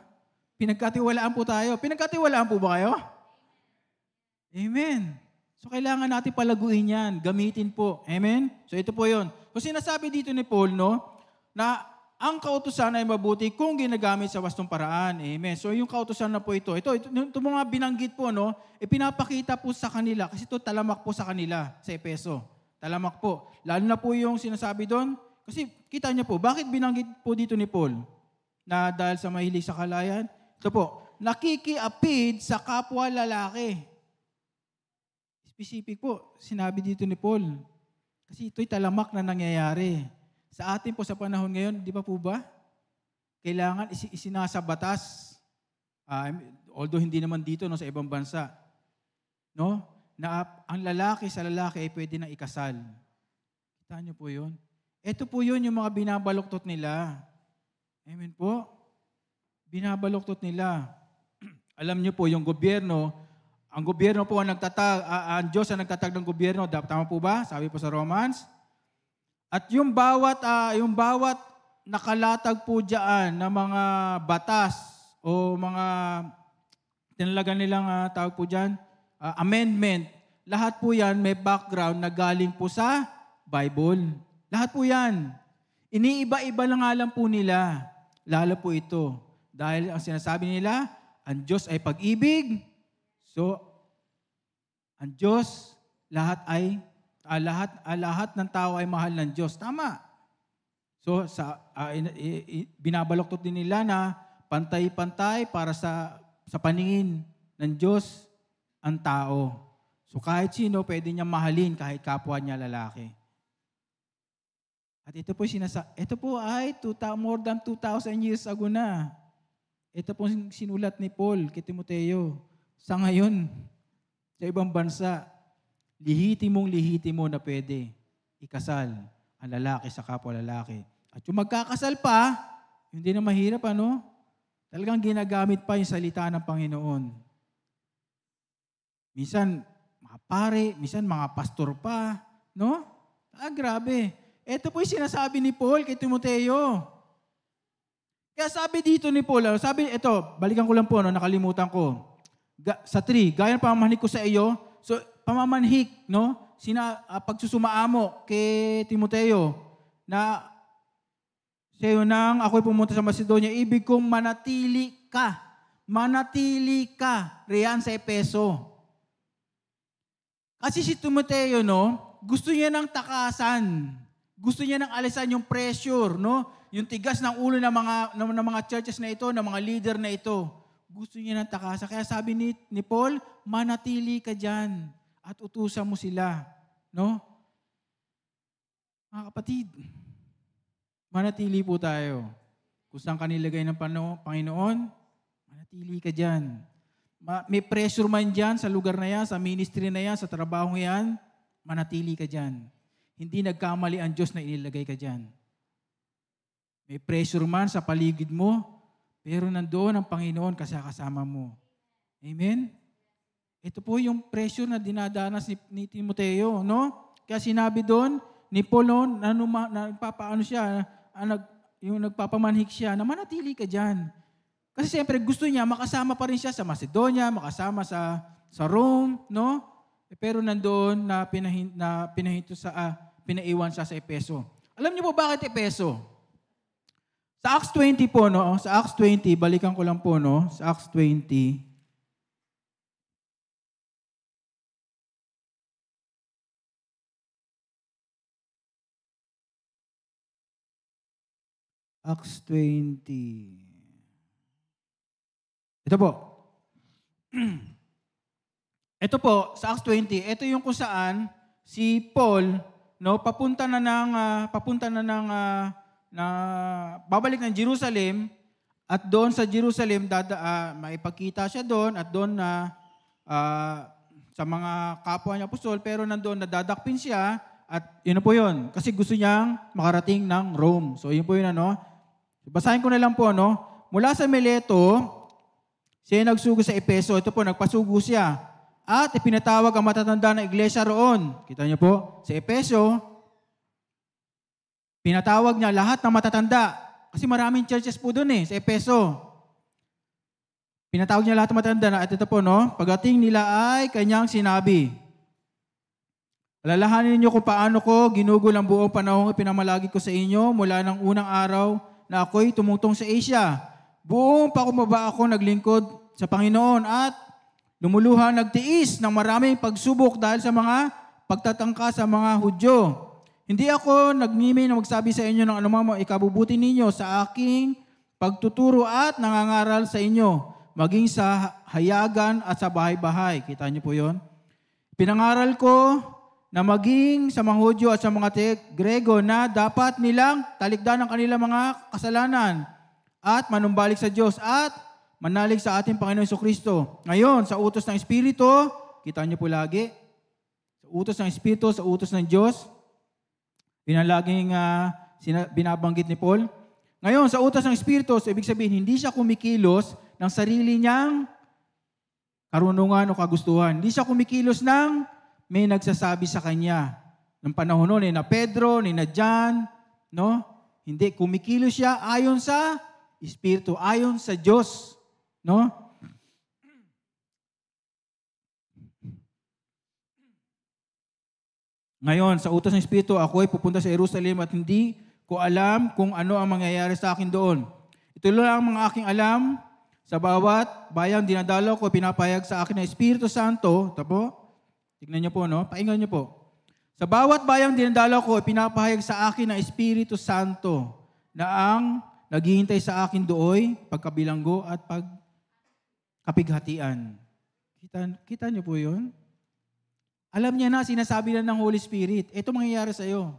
Pinagkatiwalaan po tayo. Pinagkatiwalaan po ba kayo? Amen. So kailangan natin palaguin yan. Gamitin po. Amen? So ito po yun. So sinasabi dito ni Paul, no, na ang kautusan ay mabuti kung ginagamit sa wastong paraan. Amen. So yung kautusan na po ito mga binanggit po, no, pinapakita po sa kanila. Kasi ito talamak po sa kanila sa Efeso. Talamak po. Lalo na po yung sinasabi doon. Kasi kita niyo po, bakit binanggit po dito ni Paul? Na dahil sa mahilig sa kalayan, ito po, nakikiapid sa kapwa lalaki. Specific po, sinabi dito ni Paul. Kasi ito'y talamak na nangyayari. Sa atin po sa panahon ngayon, di ba po ba? Kailangan isinasa batas. Although hindi naman dito, no, sa ibang bansa. No? Na ang lalaki sa lalaki ay pwede na ikasal. Kita niyo po yun? Ito po yun yung mga binabaluktot nila. Amen po? Binabaluktot nila. Alam niyo po, yung gobyerno, ang gobyerno po ang nagtatag, ang Diyos ang nagtatag ng gobyerno. Tama po ba? Sabi po sa Romans. At yung bawat nakalatag po diyan na mga batas o mga tinalagan nilang tawag po diyan, amendment, lahat po yan may background na galing po sa Bible. Lahat po yan. Iniiba-iba lang nga lang po nila. Lalo po ito. Dahil ang sinasabi nila, ang Diyos ay pag-ibig. So, ang Diyos, lahat ng tao ay mahal ng Diyos. Tama. So, binabaluktot din nila na pantay-pantay para sa paningin ng Diyos ang tao. So, kahit sino, pwede niya mahalin kahit kapwa niya lalaki. At ito po ay more than 2,000 years ago na. Ito po sinulat ni Paul kay Timoteo. Sa ngayon, sa ibang bansa, lihitimo na pwede ikasal ang lalaki sa kapwa lalaki. At yung magkakasal pa, hindi na mahirap, ano? Talagang ginagamit pa yung salita ng Panginoon. Minsan, mga pare, minsan mga pastor pa, no? Grabe. Ito po yung sinasabi ni Paul kay Timoteo. Kaya sabi dito ni Paul, balikan ko lang po, no, nakalimutan ko. Sa 3, gaya ng pamamanhik ko sa iyo, so pamamanhik, no, pagsusumaamo kay Timoteo, na sa'yo nang ako'y pumunta sa Macedonia, ibig kong manatili ka, riyan sa Efeso. Kasi si Timoteo, no, gusto niya ng takasan. Gusto niya nang alisan yung pressure, no? Yung tigas ng ulo ng mga churches na ito, ng mga leader na ito. Gusto niya ng takasan. Kaya sabi ni Paul, manatili ka dyan at utusan mo sila, no? Mga kapatid, manatili po tayo. Kung saan ka nilagay ng Panginoon, manatili ka dyan. May pressure man dyan sa lugar na yan, sa ministry na yan, sa trabaho yan, manatili ka dyan. Hindi nagkamali ang Diyos na inilagay ka dyan. May pressure man sa paligid mo, pero nandoon ang Panginoon kasama mo. Amen? Ito po yung pressure na dinadanas ni Timoteo, no? Kaya sinabi doon ni Paul, yung nagpapamanhik siya, na manatili ka dyan. Kasi siyempre gusto niya, makasama pa rin siya sa Macedonia, makasama sa Rome, no? Pero nandoon pinaiwan siya sa Efeso. Alam niyo po bakit Efeso? Sa Acts 20 po, no? Sa Acts 20, balikan ko lang po, no? Sa Acts 20. Acts 20. Ito po. Ito po, sa Acts 20, ito yung kung saan si Paul, no, babalik ng Jerusalem, at doon sa Jerusalem maipagkita siya doon at doon sa mga kapwa niya apostol, pero nandoon nadadakpin siya at yun po yun. Kasi gusto niyang makarating ng Rome. So yun po yun, ano. Basahin ko na lang po, no. Mula sa Mileto, siya nagsugo sa Efeso. Ito po, nagpasugo siya. at ipinatawag ang matatanda na iglesia roon. Kita niyo po, sa Efeso, pinatawag niya lahat ng matatanda. Kasi maraming churches po doon sa Efeso. Pinatawag niya lahat ng matatanda na, at ito po, pagdating nila ay kanyang sinabi, alalahanin niyo kung paano ko ginugol ang buong panahong ipinamalagi ko sa inyo mula ng unang araw na ako'y tumutong sa Asia. Buong pakumbaba ako naglingkod sa Panginoon at lumuluha nagtiis ng maraming pagsubok dahil sa mga pagtatangka sa mga Hudyo. Hindi ako nagmimay na magsabi sa inyo ng anumang ikabubuti ninyo sa aking pagtuturo at nangangaral sa inyo, maging sa hayagan at sa bahay-bahay. Kita niyo po yon. Pinangaral ko na maging sa mga Hudyo at sa mga Grego na dapat nilang talikdan ang kanilang mga kasalanan at manumbalik sa Diyos at manalig sa ating Panginoon Jesucristo. Ngayon, sa utos ng Espiritu, kita niyo po lagi, sa utos ng Espiritu, sa utos ng Diyos, pinalaging binabanggit ni Paul. Ngayon, sa utos ng Espiritu, so ibig sabihin, hindi siya kumikilos ng sarili niyang karunungan o kagustuhan. Hindi siya kumikilos ng may nagsasabi sa kanya. Ng panahon noon, na Pedro, na John, hindi, kumikilos siya ayon sa Espiritu, ayon sa Diyos. Ngayon, sa utos ng Espiritu, ako ay pupunta sa Jerusalem at hindi ko alam kung ano ang mangyayari sa akin doon. Ito lang ang mga aking alam, sa bawat bayang dinadalaw ko, pinapahayag sa akin ng Espiritu Santo. Ito po, tignan niyo po, painggan niyo po. Sa bawat bayang dinadalaw ko, pinapahayag sa akin ng Espiritu Santo na ang naghihintay sa akin dooy, pagkabilanggo at pagkapighatian. Kita niyo po yun? Alam niya na, sinasabi na ng Holy Spirit, ito mangyayari sa iyo.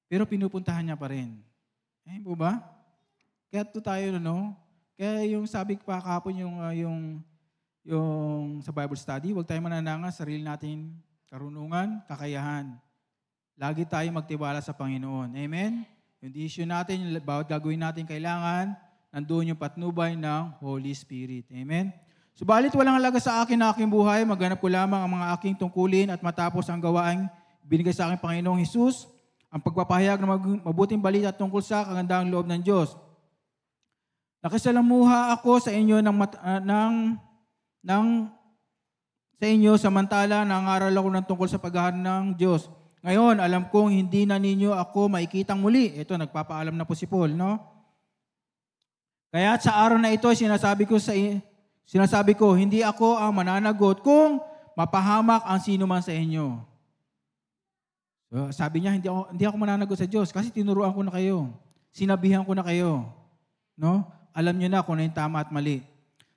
Pero pinupuntahan niya pa rin. Po ba? Kaya ito tayo, Kaya yung sabi pa kahapon yung sa Bible study, huwag tayo manananga sa sarili natin karunungan, kakayahan. Lagi tayo magtiwala sa Panginoon. Amen? Yung issue natin, yung bawat gagawin natin, kailangan nandoon yung patnubay ng Holy Spirit. Amen? Subalit walang halaga sa akin na aking buhay, maghanap ko lamang ang mga aking tungkulin at matapos ang gawaing binigay sa aking Panginoong Hesus, ang pagpapahayag ng mabuting balita tungkol sa kagandahang loob ng Diyos. Nakisalamuha ako sa inyo sa inyo samantala nangaral ako ng tungkol sa paghahanap ng Diyos. Ngayon, alam kong hindi na ninyo ako makikitang muli. Ito, nagpapaalam na po si Paul, Kaya sa araw na ito, sinasabi ko, hindi ako ang mananagot kung mapahamak ang sino man sa inyo. So, sabi niya, hindi ako mananagot sa Diyos kasi tinuruan ko na kayo. Sinabihan ko na kayo. Alam niyo na kung ano yung tama at mali.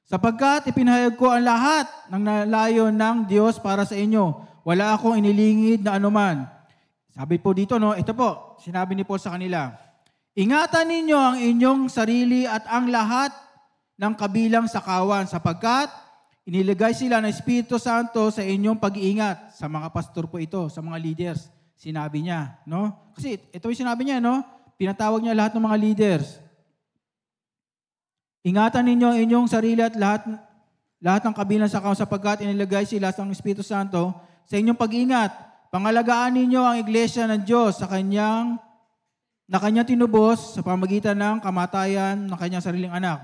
Sapagkat ipinahayag ko ang lahat ng nalayo ng Diyos para sa inyo. Wala akong inilingid na anuman. Sabi po dito, ito po, sinabi ni Paul sa kanila, ingatan ninyo ang inyong sarili at ang lahat ng kabilang sa kawan sapagkat iniligay sila ng Espiritu Santo sa inyong pag-iingat. Sa mga pastor po ito, sa mga leaders, sinabi niya. Kasi ito yung sinabi niya, pinatawag niya lahat ng mga leaders. Ingatan ninyo ang inyong sarili at lahat ng kabilang sa kawan sapagkat iniligay sila ng Espiritu Santo sa inyong pag-iingat. Pangalagaan ninyo ang iglesia ng Diyos na kanyang tinubos sa pamagitan ng kamatayan ng kanyang sariling anak.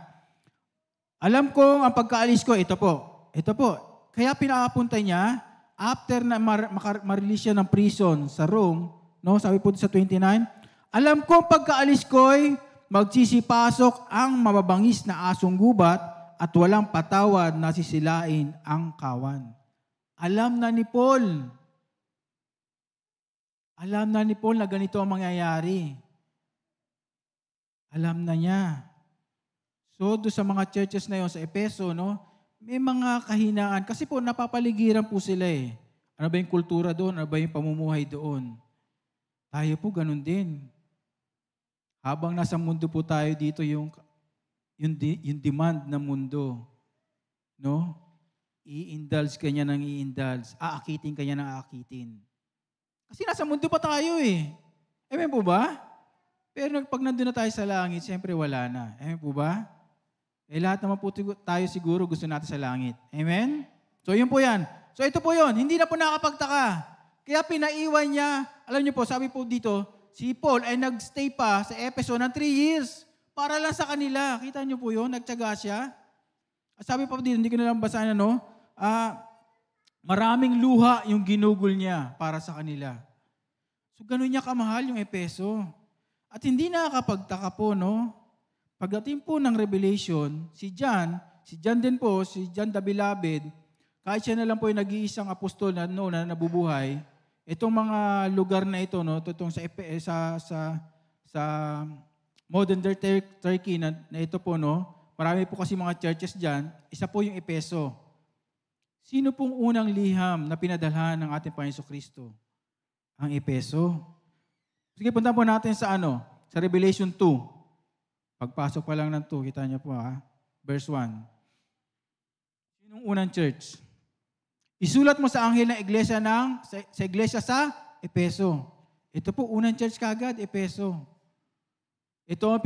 Alam kong ang pagkaalis ko, ito po. Kaya pinapunta niya, after na ma-release siya ng prison sa Rome, sabi po sa 29, alam kong pagkaalis ko'y magsisipasok ang mababangis na asong gubat at walang patawad na sisilain ang kawan. Alam na ni Paul na ganito ang mangyayari. Alam na niya. So, doon sa mga churches na yon sa Efeso, may mga kahinaan. Kasi po, napapaligiran po sila Ano ba yung kultura doon? Ano ba yung pamumuhay doon? Tayo po, ganun din. Habang nasa mundo po tayo dito, yung demand ng mundo, i-indulge ka niya ng i-indulge. Aakitin ka niya ng aakitin. Kasi nasa mundo pa tayo Amen po ba? Pero pag nandun na tayo sa langit, siyempre wala na. Amen po ba? Lahat naman po tayo siguro gusto natin sa langit. Amen? So yun po yan. So ito po yun, hindi na po nakapagtaka. Kaya pinaiwan niya, alam niyo po, sabi po dito, si Paul ay nagstay pa sa Efeso ng 3 years para lang sa kanila. Kita niyo po yun, nagtyaga siya. At sabi po dito, hindi ko na lang basahin, maraming luha yung ginugol niya para sa kanila. So ganun niya kamahal yung Efeso. At hindi nakakapagtaka po, no? Pagdating po ng Revelation, si John din po, si John the Beloved, kahit siya na lang po yung nag-iisang apostol na nabubuhay, itong mga lugar na ito, no, itong sa modern Turkey na ito po, no, marami po kasi mga churches diyan, isa po yung Efeso. Sino pong unang liham na pinadalhan ng ating Panginoon Kristo? Ang Efeso. Sige, punta po natin sa sa Revelation 2. Pagpasok pa lang ng 2, kita niyo po verse 1. Sinong unang church? Isulat mo sa anghel ng iglesia sa iglesia sa Efeso. Ito po, unang church kagad, Efeso. Ito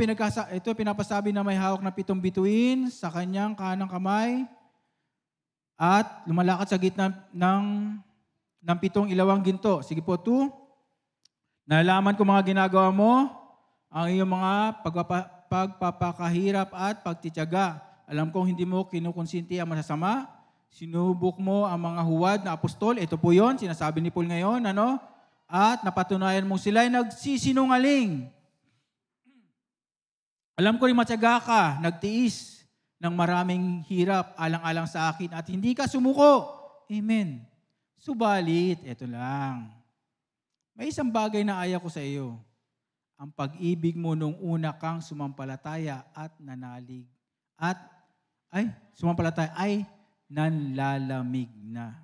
pinapasabi na may hawak na 7 bituin sa kanyang kanang kamay at lumalakad sa gitna ng 7 ilawang ginto. Sige po, 2. Nalaman ko mga ginagawa mo, ang iyong mga pagpapakahirap at pagtitiyaga. Alam kong hindi mo kinukonsinti ang masasama. Sinubok mo ang mga huwad na apostol. Ito po yon, sinasabi ni Paul ngayon. At napatunayan mong sila'y nagsisinungaling. Alam ko rin matyaga ka, nagtiis ng maraming hirap alang-alang sa akin at hindi ka sumuko. Amen. Subalit, ito lang. May isang bagay na ayaw ko sa iyo. Ang pag-ibig mo nung una kang sumampalataya at nanalig. Sumampalataya ay nanlalamig na.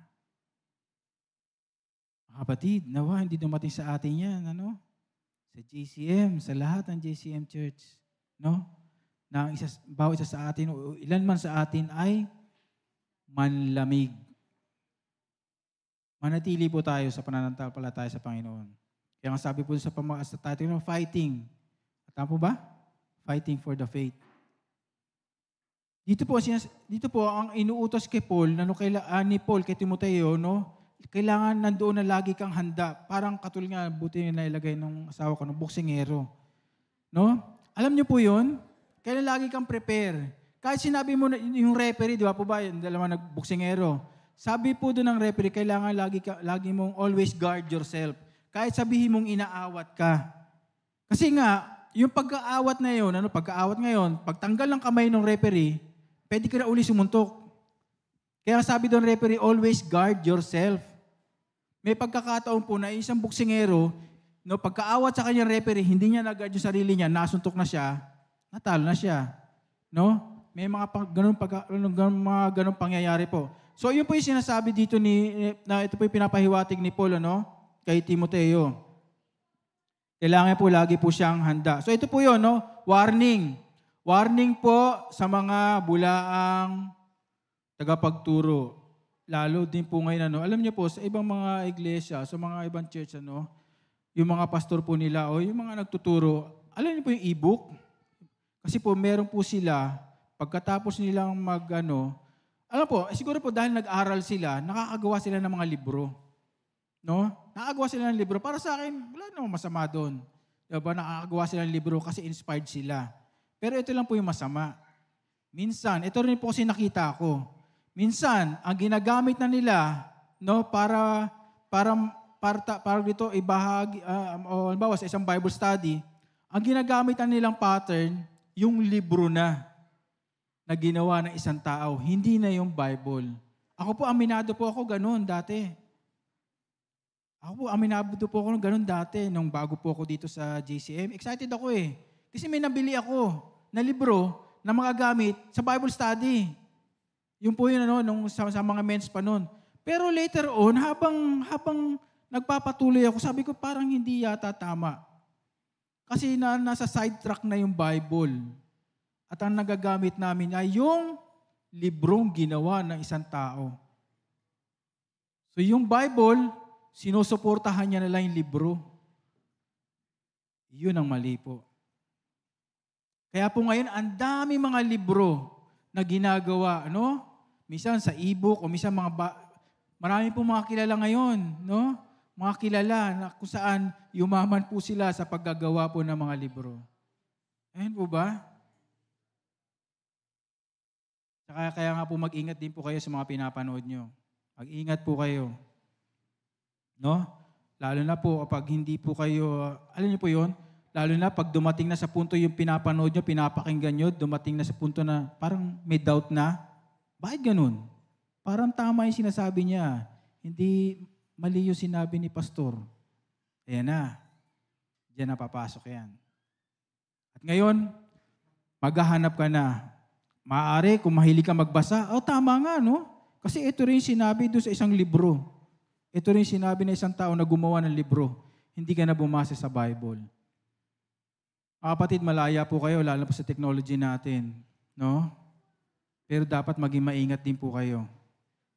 Kapatid, nawa hindi dumating sa atin yan, Sa JCM, sa lahat ng JCM Church, na bawat isa sa atin, o ilan man sa atin ay manlamig. Manatili po tayo sa pananampalataya sa Panginoon. Kaya nga sabi po sa title, fighting. Tama po ba? Fighting for the faith. Dito po ang inuutos kay Paul, ni Paul kay Timoteo, kailangan nandoon na lagi kang handa. Parang katulad nga, buti na ilagay ng asawa ko, boksingero. Alam niyo po yun? Kailangan lagi kang prepare. Kahit sinabi mo yung referee, di ba po ba, yung dalawa nagboksingero. Sabi po doon ng referee, kailangan lagi mong always guard yourself. Kahit sabihin mong inaawat ka. Kasi nga, yung pagkaawat na yun, pagkaawat ngayon, pagtanggal ng kamay ng referee, pwede ka na uli sumuntok. Kaya sabi doon referee, always guard yourself. May pagkakataon po na isang boksingero, pagkaawat sa kanyang referee, hindi niya nag-guard yung sarili niya, nasuntok na siya, natalo na siya. May mga ganun pangyayari po. So yun po yung sinasabi dito na ito po yung pinapahiwatig ni Paul, kay Timoteo. Kailangan po lagi po siyang handa. So ito po yun, warning. Warning po sa mga bulaang tagapagturo. Lalo din po ngayon, alam niyo po, sa ibang mga iglesia, sa mga ibang church, yung mga pastor po nila o yung mga nagtuturo, alam niyo po yung e-book? Kasi po, meron po sila, pagkatapos nilang alam po, siguro po dahil nag-aral sila, nakakagawa sila ng mga libro. Nakakagawa sila ng libro. Para sa akin, wala namang masama doon. Diba? Nakakagawa sila ng libro kasi inspired sila. Pero ito lang po yung masama. Minsan, ito rin po kasi nakita ko. Minsan, ang ginagamit na nila, para dito ibahagi, o halimbawa sa isang Bible study, ang ginagamit na nilang pattern, yung libro na ginawa ng isang tao, hindi na yung Bible. Ako po, aminado po ako ganun dati. Nung bago po ako dito sa JCM. Excited ako Kasi may nabili ako na libro na mga gamit sa Bible study. Yung po yun sa mga men's pa nun. Pero later on, habang nagpapatuloy ako, sabi ko parang hindi yata tama. Kasi nasa sidetrack na yung Bible. At ang nagagamit namin ay yung librong ginawa ng isang tao. So yung Bible, sinusuportahan niya na lang yung libro. Yun ang mali po. Kaya po ngayon, ang dami mga libro na ginagawa, Minsan sa e-book o minsan marami po mga kilala ngayon, no? Mga kilala na kung saan yumaman po sila sa paggagawa po ng mga libro. Ayun po ba? Kaya nga po mag-ingat din po kayo sa mga pinapanood nyo. Mag-ingat po kayo. No? Lalo na po kapag hindi po kayo, alam niyo po yun, lalo na pag dumating na sa punto yung pinapanood nyo, pinapakinggan nyo, dumating na sa punto na parang may doubt na, bakit ganun? Parang tama yung sinasabi niya. Hindi mali yung sinabi ni pastor. Ayan na. Diyan na papasok yan. At ngayon, maghahanap ka na. Maaari, kung mahilig ka magbasa, tama nga, no? Kasi ito rin sinabi doon sa isang libro. Ito rin sinabi ng isang tao na gumawa ng libro. Hindi ka na bumasa sa Bible. Kapatid, malaya po kayo, lalo po sa technology natin. No? Pero dapat maging maingat din po kayo.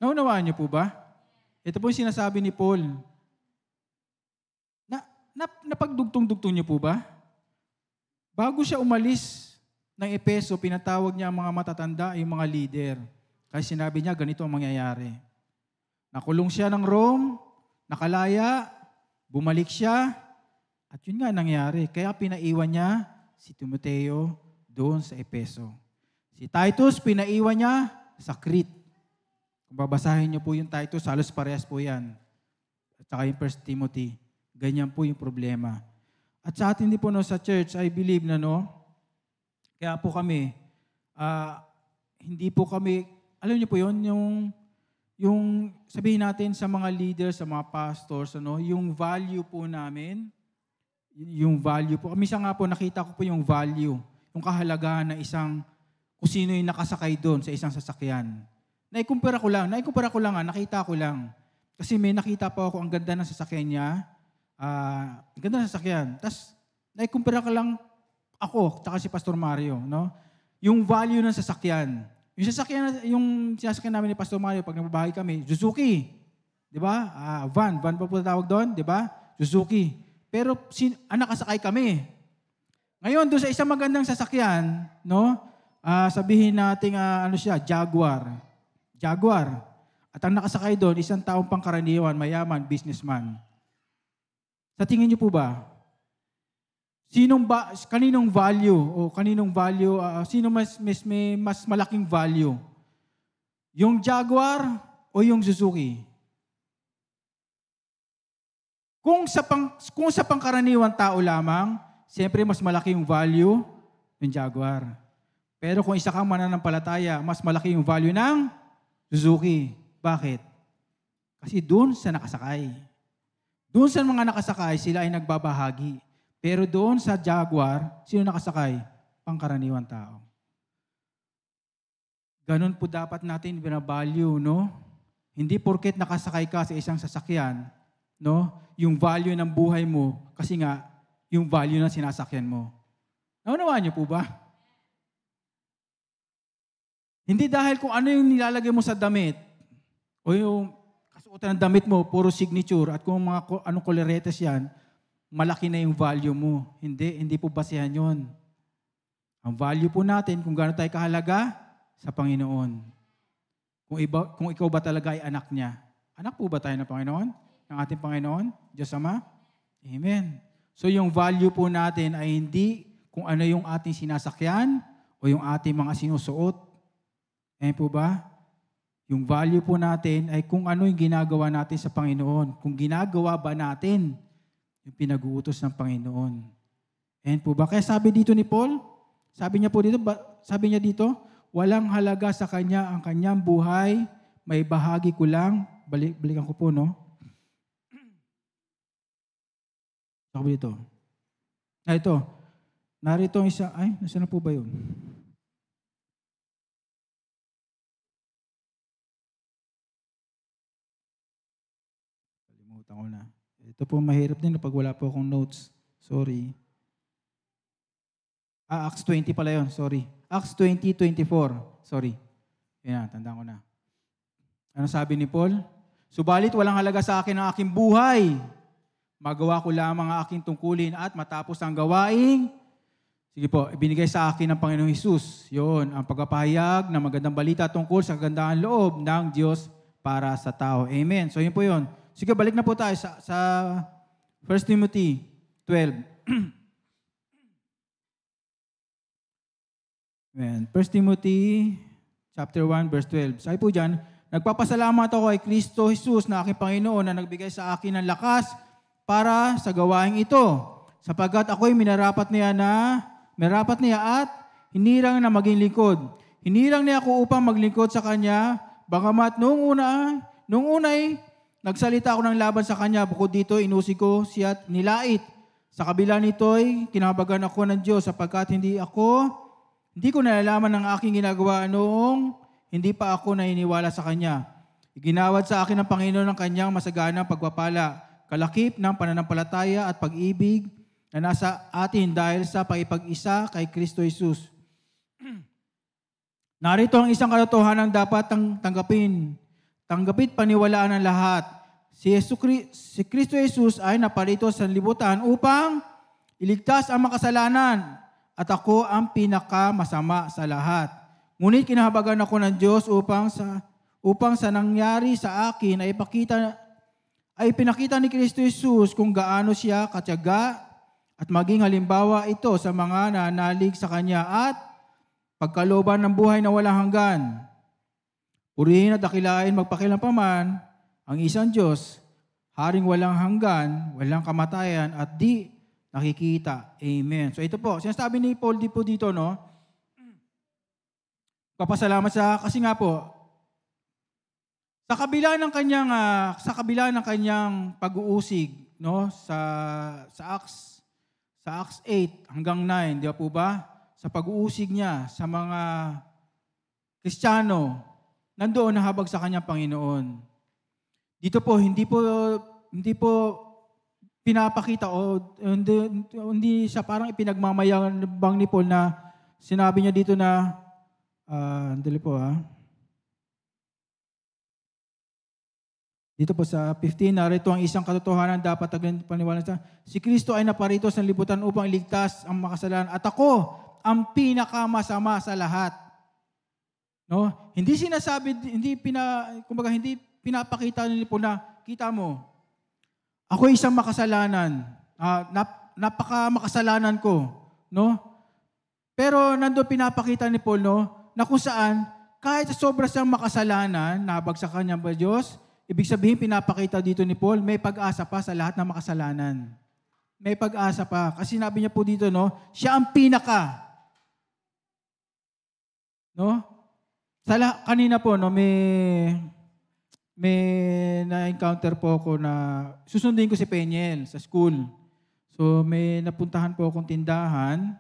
Naunawaan niyo po ba? Ito po yung sinasabi ni Paul. Napagdugtong-dugtong niyo po ba? Bago siya umalis ng Epeso, pinatawag niya ang mga matatanda, yung mga leader. Kasi sinabi niya, ganito ang mangyayari. Nakulong siya ng Rome, nakalaya, bumalik siya, at yun nga nangyari. Kaya pinaiwan niya si Timoteo doon sa Epeso. Si Titus, pinaiwan niya sa Crete. Kung babasahin niyo po yung Titus, halos parehas po yan. At saka yung 1 Timothy, ganyan po yung problema. At sa atin din po sa church, I believe na kaya po kami, hindi po kami, alam niyo po yun, yung sabihin natin sa mga leaders, sa mga pastors, yung value po namin, yung value po. Minsan nga po, nakita ko po yung value, yung kahalagahan ng isang, kung sino yung nakasakay doon sa isang sasakyan. Naikumpara ko lang, nakita ko lang. Kasi may nakita po ako, ang ganda ng sasakyan niya, ang ganda ng sasakyan. Tapos, naikumpara ko lang ako, tsaka si Pastor Mario, no? Yung value ng sasakyan. Yung sasakyan namin ni Pastor Mario, pag nababahay kami, Suzuki. Di ba? Van pa po tawag doon, di ba? Suzuki. Pero, nakasakay kami. Ngayon, doon sa isang magandang sasakyan, no? Sabihin natin, Jaguar. At ang nakasakay doon, isang taong pangkaraniwan, mayaman, businessman. Sa tingin niyo po ba, kaninong value, sino may mas malaking value? Yung Jaguar o yung Suzuki? Kung sa pangkaraniwan tao lamang, siyempre mas malaki yung value ng Jaguar. Pero kung isa kang mananampalataya, mas malaki yung value ng Suzuki. Bakit? Kasi doon sa nakasakay. Doon sa mga nakasakay, sila ay nagbabahagi. Pero doon sa Jaguar, sino nakasakay? Pangkaraniwan tao. Ganun po dapat natin binavalue, no? Hindi porket nakasakay ka sa isang sasakyan, no? Yung value ng buhay mo, kasi nga, yung value ng sinasakyan mo. Naunawaan niyo po ba? Hindi dahil kung ano yung nilalagay mo sa damit o yung kasuotan ng damit mo, puro signature at kung anong koleretes yan, malaki na yung value mo. Hindi po basehan yun. Ang value po natin kung gaano tayo kahalaga sa Panginoon. Kung ikaw ba talaga ay anak niya. Anak po ba tayo ng Panginoon? Ng ating Panginoon? Diyos Ama? Amen. So yung value po natin ay hindi kung ano yung ating sinasakyan o yung ating mga sinusuot. Ayan po ba? Yung value po natin ay kung ano yung ginagawa natin sa Panginoon. Kung ginagawa ba natin yung pinag-uutos ng Panginoon. Ayan po ba? Kaya sabi dito ni Paul, sabi niya dito, walang halaga sa kanya ang kanyang buhay, may bahagi ko lang. Balikan ko po, no? Sabi dito. Ito. Narito ang isa. Nasaan na po ba yun? Kalimutan ko na. Ito po mahirap din pag wala po akong notes. Sorry. Acts 20 pala yun. Sorry. Acts 20:24. Sorry. Yan, tandaan ko na. Ano sabi ni Paul? Subalit walang halaga sa akin ang aking buhay. Magawa ko lamang ang aking tungkulin at matapos ang gawaing Sige po, ibinigay sa akin ng Panginoong Hesus. Yun, ang pagpapahayag ng magandang balita tungkol sa kagandahan loob ng Diyos para sa tao. Amen. So yun po yun. Sige, balik na po tayo sa 1 Timothy 12. Amen. 1 Timothy chapter 1, verse 12. Sabi po dyan, nagpapasalamat ako kay Kristo Jesus na aking Panginoon na nagbigay sa akin ng lakas para sa gawaing ito. Sapagkat ako'y minarapat niya at hinirang na maging lingkod. Hinirang niya ako upang maglingkod sa Kanya, bagamat noong una'y nagsalita ako ng laban sa Kanya, bukod dito inusi ko siya nilait. Sa kabila nito'y kinabagan ako ng Diyos sapagkat hindi ko nalalaman ng aking ginagawa noong hindi pa ako naniniwala sa Kanya. Iginawad sa akin ng Panginoon ng Kanyang masaganang pagpapala, kalakip ng pananampalataya at pag-ibig na nasa atin dahil sa pakipag-isa kay Kristo Jesus. Narito ang isang katotohanan dapat tanggapin. Tanggapit paniwalaan ng lahat. Si Kristo Jesus ay naparito sa libutan upang iligtas ang makasalanan at ako ang pinakamasama sa lahat. Ngunit kinahabagan ako ng Diyos upang sa nangyari sa akin ay pinakita ni Kristo Jesus kung gaano siya katyaga at maging halimbawa ito sa mga nanalig sa Kanya at pagkalooban ng buhay na walang hanggan. Purihin at dakilain magpakilampaman ang isang Diyos, haring walang hanggan, walang kamatayan at di nakikita. Amen. So ito po, sinasabi ni Paul di po dito, no? Papasalamat kasi nga po, sa kabila ng kanyang pag-uusig, no, sa Acts 8 hanggang 9, di ba po ba? Sa pag-uusig niya sa mga Kristiyano, nandoon nahabag sa kanyang Panginoon. Dito po, hindi po pinapakita o hindi siya parang ipinagmamayabang ni Paul na sinabi niya dito na, dito po sa 15, narito ang isang katotohanan dapat paniwalaan sa si Kristo ay naparito sa libutan upang iligtas ang makasalanan at ako ang pinakamasama sa lahat. No? Hindi pinapakita ni Paul na kita mo. Ako isang makasalanan. Napaka-makasalanan ko, no? Pero nandoon pinapakita ni Paul, no, na kung saan kahit sobra siyang makasalanan, nabagsak kanya ba Diyos? Ibig sabihin, pinapakita dito ni Paul, may pag-asa pa sa lahat ng makasalanan. May pag-asa pa. Kasi sinabi niya po dito, no, siya ang pinaka. No? Kanina po, no, may na-encounter po ako na susundin ko si Peniel sa school. So, may napuntahan po akong tindahan.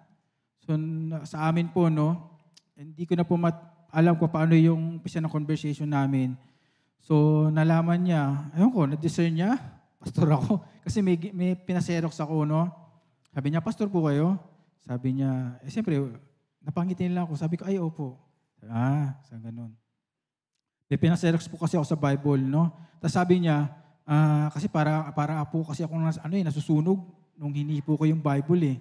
So, sa amin po, no, hindi ko na po alam ko paano yung umpisa ng conversation namin. So, nalaman niya, na-discern niya, pastor ako. Kasi may pinaserox ako, no? Sabi niya, pastor po kayo? Sabi niya, siyempre, napangitin lang ako. Sabi ko, ay, opo. Sa ganun. May pinaserox po kasi ako sa Bible, no? Tapos sabi niya, kasi para po kasi ako nasusunog nung hinipo ko yung Bible, eh.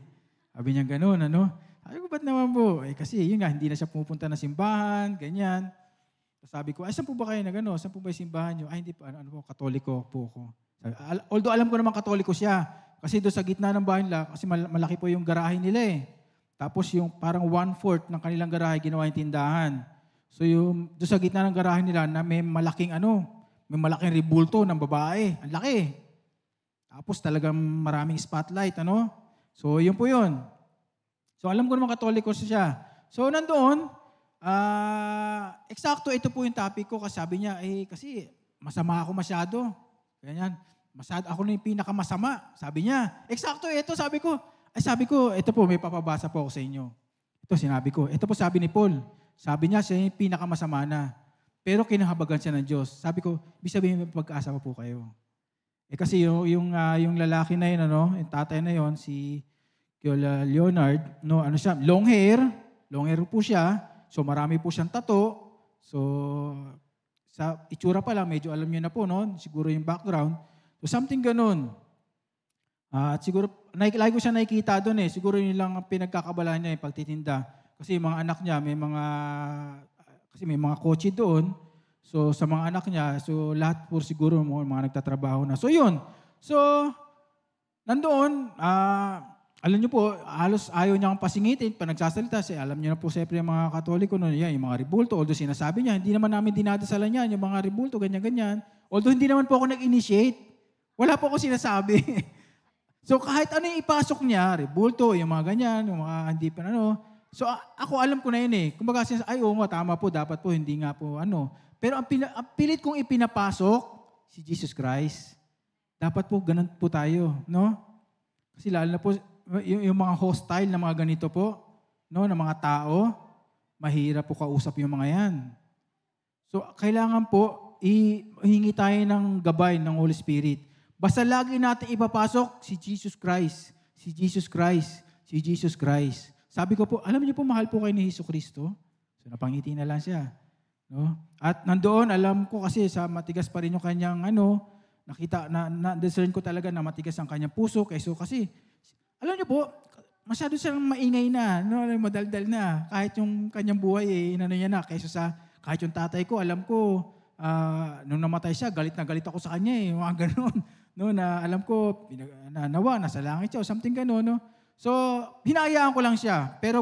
Sabi niya, ganun, ano? Sabi ko, ba't naman po? Kasi yun nga, hindi na siya pupunta na simbahan, ganyan. Sabi ko, saan po ba kayo na gano'n? Saan po ba yung simbahan nyo? Hindi po, Katoliko po ako. Although alam ko naman Katoliko siya. Kasi doon sa gitna ng bahay nila, kasi malaki po yung garahe nila eh. Tapos yung parang 1/4 ng kanilang garahe ginawa yung tindahan. So yung doon sa gitna ng garahe nila na may malaking ribulto ng babae. Ang laki. Tapos talagang maraming spotlight, ano? So yun po yun. So alam ko naman Katoliko siya. So nandoon, eksakto, ito po yung topic ko kasi sabi niya, kasi masama ako masyado. Ganyan. Ako na yung pinakamasama. Sabi niya, eksakto, ito sabi ko, ito po, may papabasa po ako sa inyo. Ito sinabi ko, ito po sabi ni Paul. Sabi niya, siya yung pinakamasama na. Pero kinahabagan siya ng Diyos. Sabi ko, ibig sabihin may pag-asa pa po kayo. Kasi yung lalaki na yun, yung tatay na yun, si Leonard, no, siya, long hair po siya. So marami po siyang tato. So sa itsura pa lang, medyo alam niyo na po, no? Siguro yung background. So something ganun. At siguro, lagi ko siya nakikita doon eh. Siguro yun lang ang pinagkakabalaan niya, yung pagtitinda. Kasi yung mga anak niya, kasi may mga kotse doon. So, sa mga anak niya, so lahat po siguro mga nagtatrabaho na. So, yun. So, nandoon, alam niyo po, halos ayaw niya akong pasingitin pa nagsasalita. Alam niyo na po siyempre yung mga Katoliko noon, yan, yung mga rebulto. Although sinasabi niya, hindi naman namin dinadasalan yan, yung mga rebulto, ganyan-ganyan. Although hindi naman po ako nag-initiate. Wala po ako sinasabi. So kahit ano yung ipasok niya, rebulto, yung mga ganyan, yung mga hindi pa ano. So ako alam ko na yun eh. Kumbaga ay oo nga, tama po, dapat po, hindi nga po ano. Pero ang pilit kong ipinapasok, si Jesus Christ. Dapat po, ganun po tayo, no? Kasi lalo na po, yung mga hostile na mga ganito po, no, na mga tao, mahirap po kausap yung mga yan. So kailangan po, ihingi tayo ng gabay ng Holy Spirit. Basta lagi natin ipapasok si Jesus Christ, si Jesus Christ, si Jesus Christ. Sabi ko po, alam niyo po, mahal po kayo ni Jesucristo. So napangiti na lang siya. No? At nandoon, alam ko kasi sa matigas pa rin yung kanyang na-discern ko talaga na matigas ang kanyang puso. Kasi, alam niyo po, masyado siyang maingay na, no? Madaldal na. Kahit yung kanyang buhay, niya na. Kahit yung tatay ko, alam ko, nung namatay siya, galit na galit ako sa kanya eh. Mga ganun. No, na alam ko, nawa, nasa langit siya o something gano'n. No? So, hinayaan ko lang siya. Pero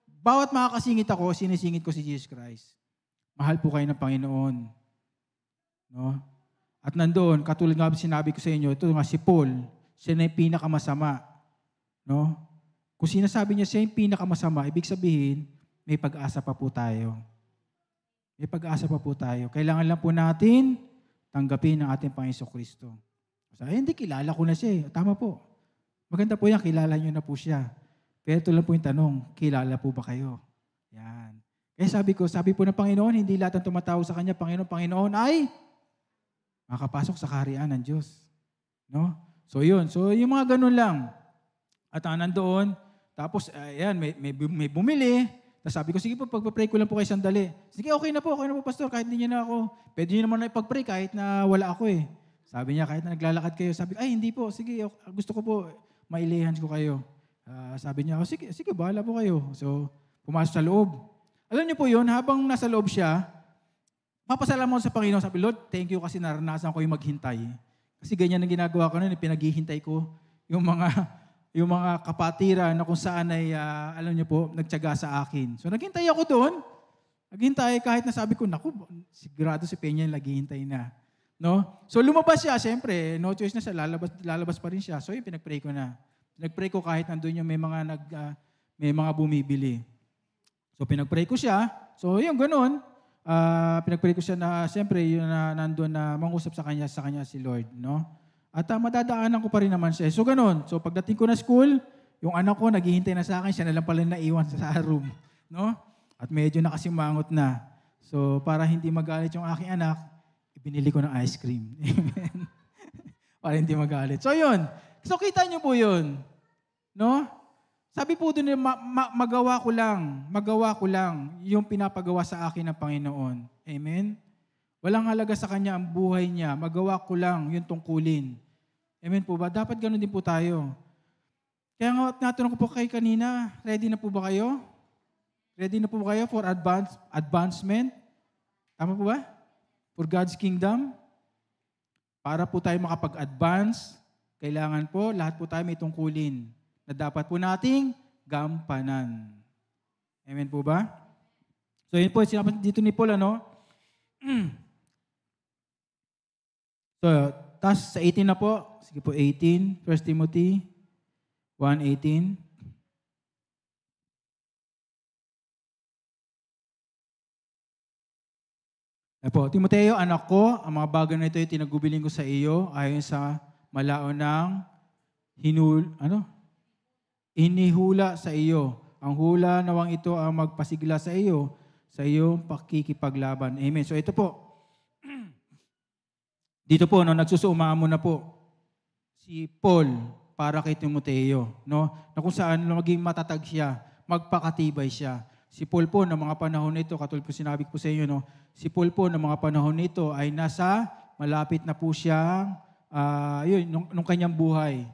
bawat makakasingit ako, sinisingit ko si Jesus Christ. Mahal po kayo ng Panginoon. No? At nandoon, katulad nga sinabi ko sa inyo, ito nga si Paul, siya na yung pinakamasama. No? Kung sinasabi niya siya yung pinakamasama, ibig sabihin, may pag-asa pa po tayo. May pag-asa pa po tayo. Kailangan lang po natin tanggapin ang ating Panginoon Kristo. Hindi, kilala ko na siya eh. Tama po. Maganda po yan, kilala niyo na po siya. Pero ito lang po yung tanong, kilala po ba kayo? Yan. Kaya sabi po ng Panginoon, hindi lahat ng tumatawag sa Kanya, Panginoon ay makapasok sa kaharian ng Diyos. No? So yun. So yung mga ganun lang. At nandoon, tapos ayan, may bumili. Tapos sabi ko, sige po, pagpa-pray ko lang po kayo sandali. Sige, okay na po, Pastor, kahit hindi niyo na ako. Pwede niyo naman na ipag-pray kahit na wala ako eh. Sabi niya, kahit na naglalakad kayo, sabi ko, ay hindi po, sige, gusto ko po, mailehan ko kayo. Sabi niya, sige, bahala po kayo. So, pumasok sa loob. Alam niyo po yun, habang nasa loob siya, papasalamat sa Panginoon, sabi, Lord, thank you kasi naranasan ko yung maghintay. Kasi ganyan ang ginagawa ko noon, pinaghihintay ko yung mga kapatiran na kung saan ay, alam niyo po, nagtiyaga sa akin. So, naghintay ako doon. Naghintay kahit nasabi ko, naku, sigurado si Peña yung naghihintay na. No? So lumabas siya, siyempre, no choice na siya, lalabas pa rin siya. So yun, pinag-pray ko na. Pinag-pray ko kahit nandun yung may mga bumibili. So pinag-pray ko siya. So yun, ganun. Pinag-pray ko siya na, siyempre, yun na nandun na mangusap sa kanya si Lord. No? At madadaanan ko pa rin naman siya. So ganun. So pagdating ko na school, yung anak ko naghihintay na sa akin, siya na lang pala naiwan sa room. No? At medyo nakasimangot na. So para hindi magalit yung aking anak, binili ko ng ice cream. Amen. Para hindi magalit. So, yun. So, kita niyo po yun. No? Sabi po doon, magawa ko lang yung pinapagawa sa akin ng Panginoon. Amen? Walang halaga sa Kanya ang buhay niya. Magawa ko lang yung tungkulin. Amen po ba? Dapat ganoon din po tayo. Kaya nga, natanong ko po kayo kanina, ready na po ba kayo? Ready na po ba kayo for advancement? Tama po ba? For God's kingdom, para po tayo makapag-advance, kailangan po, lahat po tayo may tungkulin na dapat po nating gampanan. Amen po ba? So, yun po, sinabi dito ni Paul, ano? So, tas sa 18 na po, sige po, 18, 1 Timothy 1:18. Po, Timoteo, anak ko, ang mga bagay na ito ay tinagubilin ko sa iyo ayon sa malao ng inihula sa iyo. Ang hula nawang ito ang magpasigla sa iyo sa iyong pakikipaglaban. Amen. So ito po. Dito po, no, nagsusuumamo na po si Paul para kay Timoteo. No? Na kung saan maging matatag siya, magpakatibay siya. Si Paul po, ng mga panahon nito, katulad po sinabi ko sa inyo, no, si Paul po, ng mga panahon nito ay malapit na po siyang, nung kanyang buhay.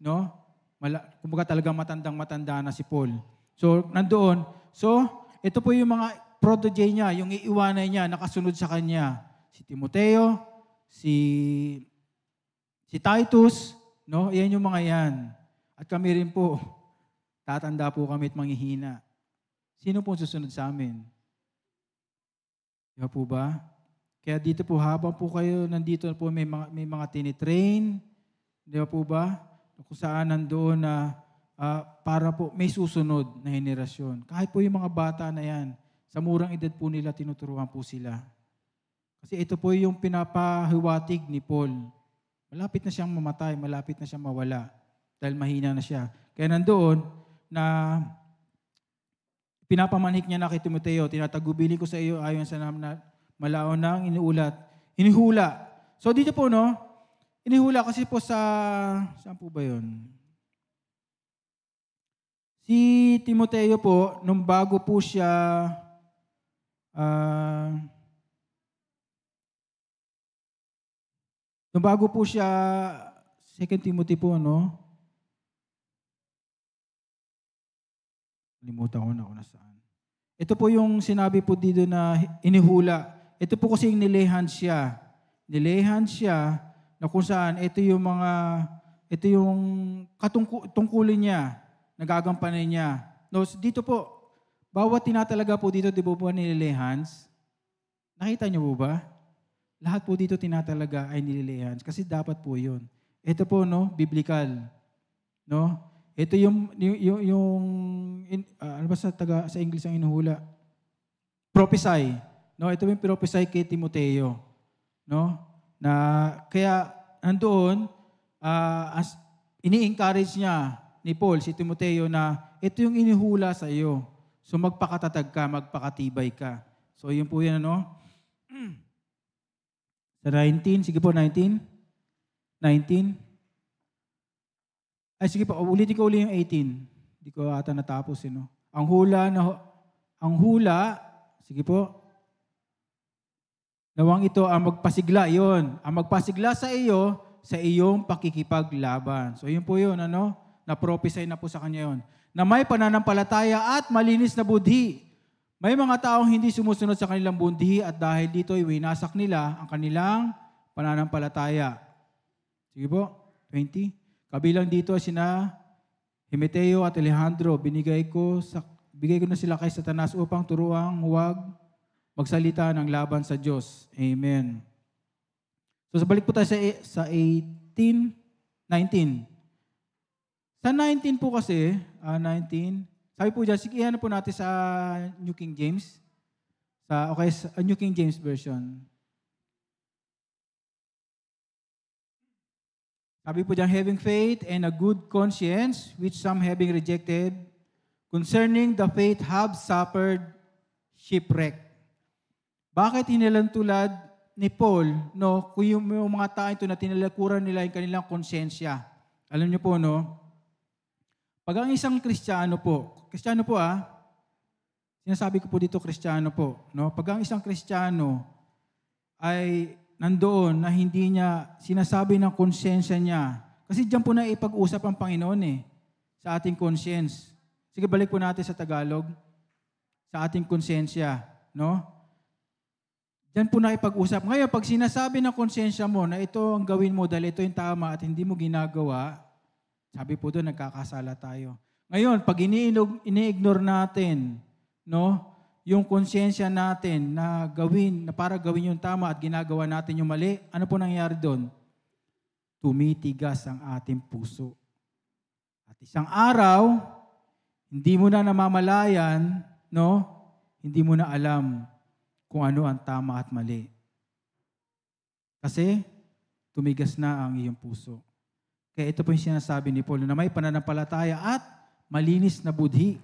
no? Kumbaga talagang matandang-matanda na si Paul. So, nandoon. So, ito po yung mga protege niya, yung iiwanan niya, nakasunod sa kanya. Si Timoteo, si Titus, no? Yan yung mga yan. At kami rin po, tatanda po kami at manghihina. Sino po susunod sa amin? Di ba po ba? Kaya dito po, habang po kayo nandito po, may mga tinitrain, di ba po ba? Kung saan nandoon na para po may susunod na henerasyon. Kahit po yung mga bata na yan, sa murang edad po nila, tinuturuan po sila. Kasi ito po yung pinapahiwatig ni Paul. Malapit na siyang mamatay, malapit na siyang mawala dahil mahina na siya. Kaya nandoon na pinapamanhik niya na kay Timoteo, tinatagubili ko sa iyo ayon sa malaon ng inihula. So dito po, no, inihula kasi po saan po ba yun? Si Timoteo po, nung bago po siya, nung bago po siya, 2 Timothy po, no? Limutan ko na kung nasaan. Ito po yung sinabi po dito na inihula. Ito po kasi yung nilehan siya. Nilehan siya na kung saan ito yung tungkulin niya, nagagampanan niya. No, dito po, bawat tinatalaga po dito, di ba po nililehans? Nakita niyo po ba? Lahat po dito tinatalaga ay nililehans kasi dapat po yun. Ito po, no, biblical. No? Ito ano ba sa English ang inuhula? Prophesy. No, ito yung prophesy kay Timoteo. No? Na kaya nandoon as ini-encourage niya ni Paul si Timoteo na ito yung inihula sa iyo. So magpakatatag ka, magpakatibay ka. So yun po yan, ano? Sa 19, sige po 19. 19. Ay sige po, ulitin ko uli yung 18. Hindi ko ata natapos, no? Ang hula, sige po. Nawang ito ang magpasigla, yon. Ang magpasigla sa iyo, sa iyong pakikipaglaban. So yun po yun, ano? Na-prophesy na po sa kanya yun. Na may pananampalataya at malinis na budhi. May mga taong hindi sumusunod sa kanilang budhi at dahil dito ay winasak nila ang kanilang pananampalataya. Sige po, 20. Kabilang dito sina Timoteo at Alejandro, bigay ko na sila kay Satanas upang turuang huwag magsalita ng laban sa Diyos. Amen. So balik po tayo sa 19. Sa 19 po kasi, 19, sabi po dyan, sige, ano po natin sa New King James. Sa New King James Version. Sabi po dyan, having faith and a good conscience, which some having rejected, concerning the faith have suffered shipwreck. Bakit hinilang tulad ni Paul, no, kung yung mga tao ito na tinalakuran nila yung kanilang konsensya? Alam niyo po, no? Pag ang isang Kristiyano po sinasabi ko po dito Kristiyano po, no? Pag ang isang Kristiyano ay nandoon na hindi niya sinasabi ng konsensya niya. Kasi diyan po na ipag-usap ang Panginoon sa ating conscience. Sige, balik po natin sa Tagalog. Sa ating konsensya, no? Diyan po na ipag-usap. Ngayon, pag sinasabi ng konsensya mo na ito ang gawin mo dahil ito yung tama at hindi mo ginagawa, sabi po doon, nagkakasala tayo. Ngayon, pag ini-ignore natin, no, yung konsensya natin na para gawin yung tama at ginagawa natin yung mali, ano po nangyayari doon? Tumitigas ang ating puso. At isang araw, hindi mo na namamalayan, no? Hindi mo na alam kung ano ang tama at mali. Kasi, tumigas na ang iyong puso. Kaya ito po yung sinasabi ni Paul na may pananampalataya at malinis na budhi.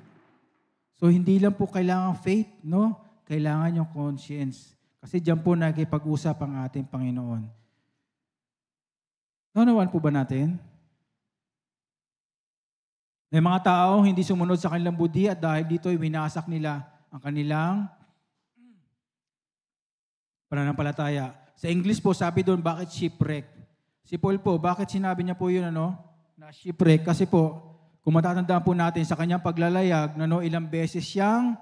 So, hindi lang po kailangan faith, no? Kailangan yung conscience. Kasi diyan po nakikipag-usap ang ating Panginoon. Naunawan po ba natin? May mga taong hindi sumunod sa kanilang budhi at dahil dito ay winasak nila ang kanilang pananampalataya. Sa English po, sabi doon, bakit shipwreck? Si Paul po, bakit sinabi niya po yun, ano? na shipwreck kasi po, kung matatandaan po natin sa kanyang paglalayag, ilang beses siyang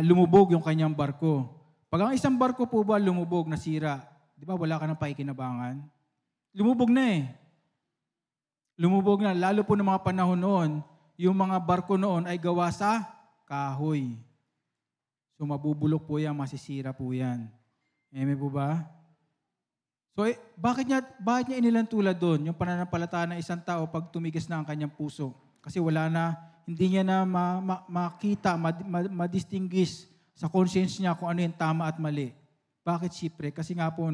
lumubog yung kanyang barko. Pag ang isang barko po ba lumubog, nasira, di ba wala ka ng paikinabangan? Lumubog na eh. Lumubog na. Lalo po ng mga panahon noon, yung mga barko noon ay gawa sa kahoy. So mabubulok po yan, masisira po yan. Amen po ba? So bakit niya inilang tulad doon? Yung pananampalataya ng isang tao pag tumigis na ang kanyang puso. Kasi wala na, hindi niya na makita, madistinguish sa conscience niya kung ano yung tama at mali. Bakit shipwreck? Kasi nga po,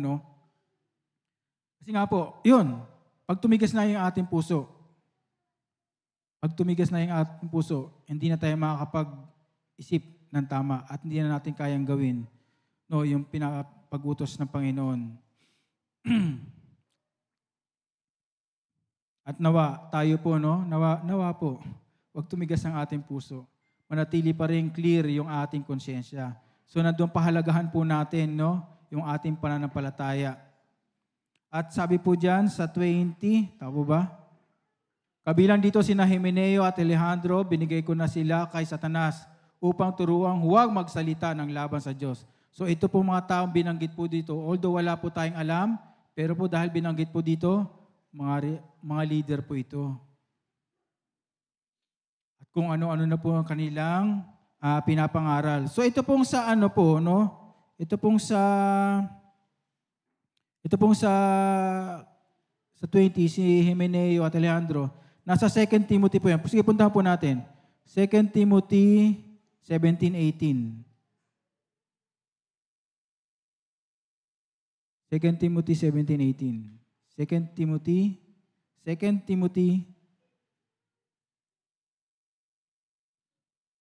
yun, pag tumigas na yung ating puso, hindi na tayo makakapag-isip ng tama at hindi na natin kayang gawin yung pinapag-utos ng Panginoon. At nawa, tayo po, nawa po, huwag tumigas ang ating puso. Manatili pa rin clear yung ating konsyensya. So nandun pahalagahan po natin, yung ating pananampalataya. At sabi po dyan sa 20, tama ba? Kabilang dito sina Himeneo at Alejandro, binigay ko na sila kay Satanas upang turuang huwag magsalita ng laban sa Diyos. So ito po mga taong binanggit po dito, although wala po tayong alam, pero po dahil binanggit po dito, mga leader po ito. At kung ano-ano na po ang kanilang pinapangaral. So ito pong sa Ito pong sa 20, si Himeneo at Alejandro. Nasa 2 Timothy po yan. Sige, puntahan po natin. 2 Timothy 17:18. 2 Timothy 17:18. 2 Timothy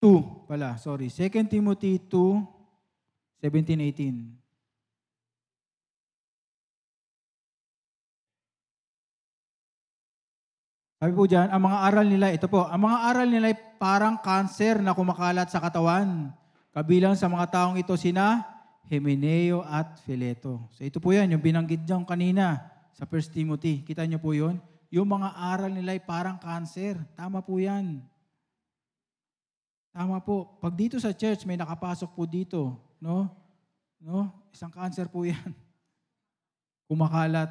2 pala, sorry. 2 Timothy 2:17-18. Sabi po dyan, ang mga aral nila, ang mga aral nila ay parang cancer na kumakalat sa katawan. Kabilang sa mga taong ito sina Himeneo at Fileto. So ito po yan, yung binanggit dyan kanina sa 1 Timothy. Kita niyo po yun? Yung mga aral nila ay parang cancer. Tama po yan. Tama po. Pag dito sa church, may nakapasok po dito. Isang cancer po yan. Kumakalat.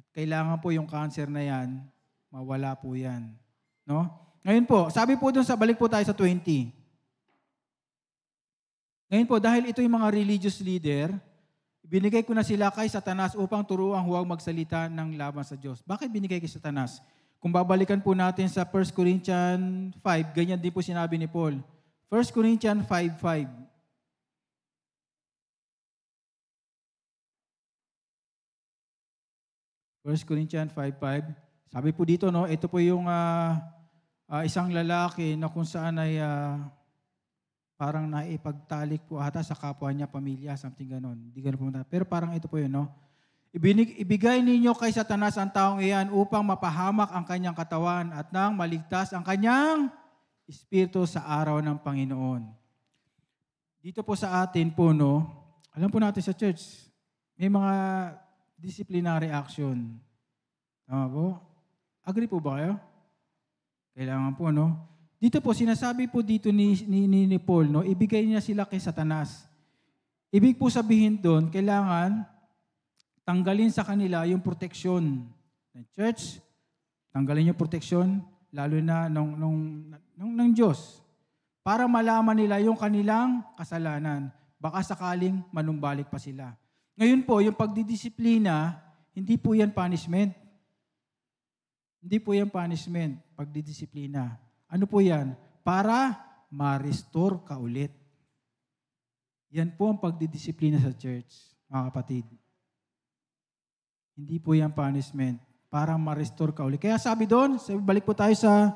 At kailangan po yung cancer na yan, mawala po yan. Ngayon po, sabi po dun balik po tayo sa 20. Ngayon po, dahil ito yung mga religious leader, binigay ko na sila kay Satanas upang turuang huwag magsalita ng laban sa Diyos. Bakit binigay kay Satanas? Kung babalikan po natin sa 1 Corinthians 5, ganyan din po sinabi ni Paul. 1 Corinthians 5:5. 1 Corinthians 5:5. Sabi po dito, ito po yung isang lalaki na kung saan ay parang naipagtalik po ata sa kapwa niya, pamilya, something ganon. Hindi ganon pumunta. Pero parang ito po yun, Ibigay ninyo kay Satanas ang taong iyan upang mapahamak ang kanyang katawan at nang maligtas ang kanyang espiritu sa araw ng Panginoon. Dito po sa atin po, alam po natin sa church, may mga disciplinary action. Tama po? Agree po ba kayo? Kailangan po, Dito po, sinasabi po dito ni Paul, ibigay niya sila kay Satanas. Ibig po sabihin doon, kailangan tanggalin sa kanila yung proteksyon ng church, tanggalin yung proteksyon, lalo na ng Diyos, para malaman nila yung kanilang kasalanan. Baka sakaling manumbalik pa sila. Ngayon po, yung pagdidisiplina, hindi po yan punishment. Hindi po yan punishment, pagdidisiplina. Ano po yan? Para ma-restore ka ulit. Yan po ang pagdidisiplina sa church, mga kapatid. Hindi po yan punishment, para ma-restore ka ulit. Kaya sabi doon, balik po tayo sa,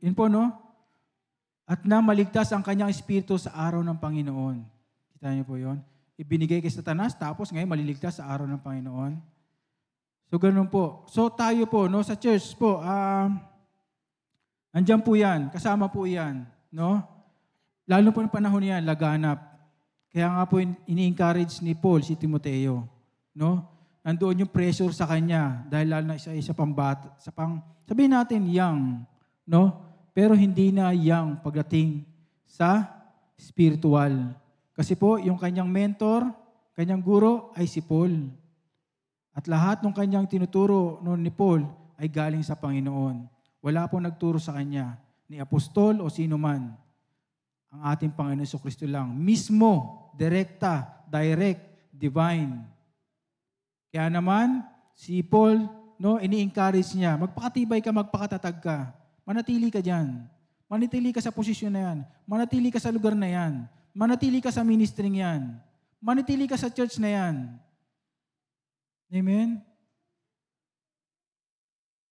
yun po, At na maligtas ang kanyang espiritu sa araw ng Panginoon. Kita niyo po yun? Ibinigay kay Satanas, tapos ngayon maliligtas sa araw ng Panginoon. So, ganun po. So, tayo po, sa church po, andyan po yan, kasama po yan, Lalo po ng panahon yan, laganap. Kaya nga po, ini-encourage ni Paul si Timoteo, nandoon yung pressure sa kanya dahil lalo na isa pang bata, sabihin natin young, no? Pero hindi na young pagdating sa spiritual. Kasi po, yung kanyang mentor, kanyang guro ay si Paul. At lahat ng kanyang tinuturo noon ni Paul ay galing sa Panginoon. Wala pong nagturo sa kanya, ni apostol o sino man. Ang ating Panginoon Jesucristo lang. Mismo, direkta, direct, divine. Kaya naman, si Paul, no, ini-encourage niya, magpakatibay ka, magpakatatag ka. Manatili ka dyan. Manatili ka sa posisyon na yan. Manatili ka sa lugar na yan. Manatili ka sa ministry yan. Manatili ka sa church na yan. Amen?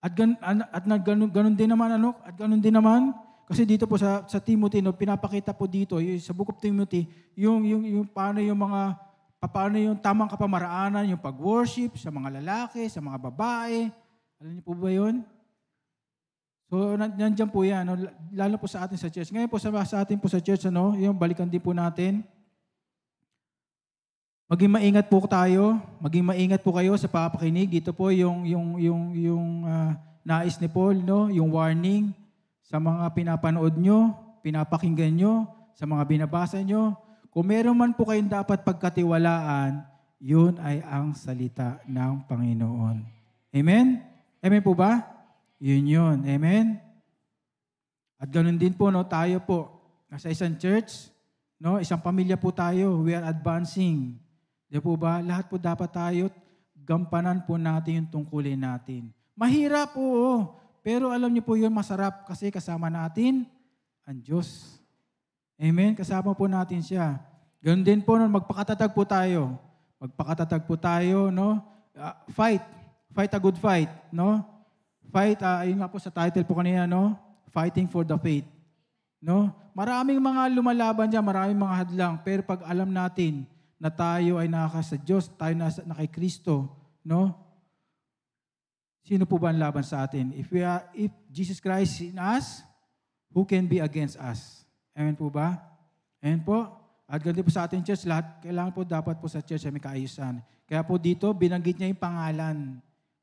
At ganun din naman, kasi dito po sa Timothy, no, pinapakita po dito, sa Book of Timothy, yung paano yung tamang kapamaraanan, yung pag-worship sa mga lalaki, sa mga babae. Alam niyo po ba yun? So, nandiyan po yan, no, lalo po sa atin sa church. Ngayon po sa atin po sa church, yung balikan din po natin. Maging maingat po tayo, maging maingat po kayo sa papakinig. Ito po yung nais ni Paul, no? Yung warning sa mga pinapanood nyo, pinapakinggan nyo, sa mga binabasa nyo. Kung meron man po kayong dapat pagkatiwalaan, yun ay ang salita ng Panginoon. Amen? Amen po ba? Yun. Amen? At ganun din po, no, tayo po, nasa isang church, no, isang pamilya po tayo, we are advancing. Di po ba? Lahat po dapat tayo, gampanan po natin yung tungkulin natin. Mahirap po, pero alam niyo po yun, masarap kasi kasama natin ang Diyos. Amen? Kasama po natin siya. Ganun din po, no, magpakatatag po tayo. Magpakatatag po tayo, no? Fight a good fight, no? Fight, ayun nga po sa title po kanina, no? Fighting for the faith. No? Maraming mga lumalaban dyan, maraming mga hadlang, pero pag alam natin na tayo ay nakaka sa Diyos, tayo na kay Kristo, no? Sino po ba ang laban sa atin? If Jesus Christ is in us, who can be against us? Amen po ba? Amen po. At ganito po sa ating church, lahat, kailangan po dapat po sa church ay may kaayusan. Kaya po dito, binanggit niya yung pangalan.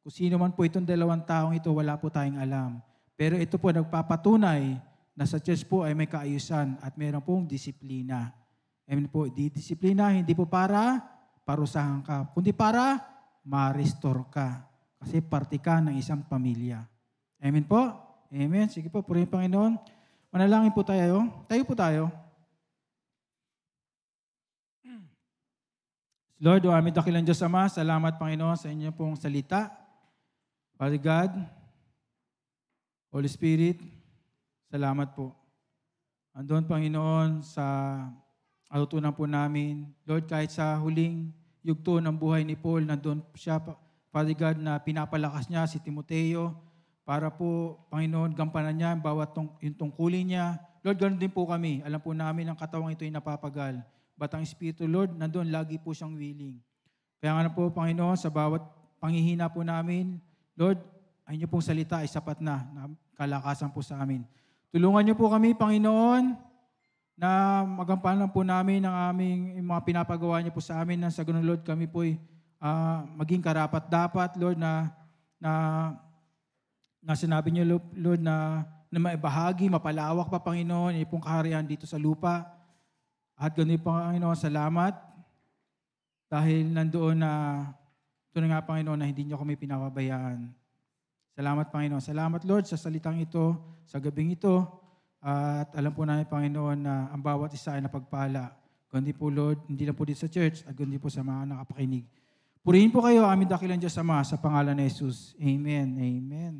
Kung sino man po itong dalawang taong ito, wala po tayong alam. Pero ito po nagpapatunay na sa church po ay may kaayusan at mayroon pong disiplina. Amen po, disiplina hindi po para parusahan ka, kundi para ma-restore ka. Kasi parte ka ng isang pamilya. Amen po? Amen. Sige po, purihin Panginoon. Manalangin po tayo. Tayo po tayo. Lord, o aming dakilang Diyos Ama, salamat Panginoon sa inyo pong salita. Father God, Holy Spirit, salamat po. Andun Panginoon sa atutunan po namin. Lord, kahit sa huling yugto ng buhay ni Paul, nandun siya, Father God, na pinapalakas niya si Timoteo para po, Panginoon, gampanan niya bawat yung tungkulin niya. Lord, ganoon din po kami. Alam po namin ang katawang ito ay napapagal. But ang Espiritu, Lord, nandun lagi po siyang willing. Kaya nga po, Panginoon, sa bawat panghihina po namin, Lord, ay niyo pong salita ay sapat na kalakasan po sa amin. Tulungan niyo po kami, Panginoon, na magampanan po namin ang aming mga pinapagawa niyo po sa amin na sa ganun, Lord, kami po maging karapat-dapat, Lord, na sinabi niyo, Lord, na maibahagi, mapalawak pa, Panginoon, yung pong kaharian dito sa lupa. At ganun, Panginoon, salamat dahil nandoon na ito na nga, Panginoon, na hindi niyo kami pinapabayaan. Salamat, Panginoon. Salamat, Lord, sa salitang ito, sa gabing ito. At alam po namin, Panginoon, na ang bawat isa ay napagpala. Kundi po, Lord, hindi lang po dito sa church, at kundi po sa mga nakapakinig. Purihin po kayo, aming dakilang Diyos Ama, sa pangalan ni Jesus. Amen. Amen.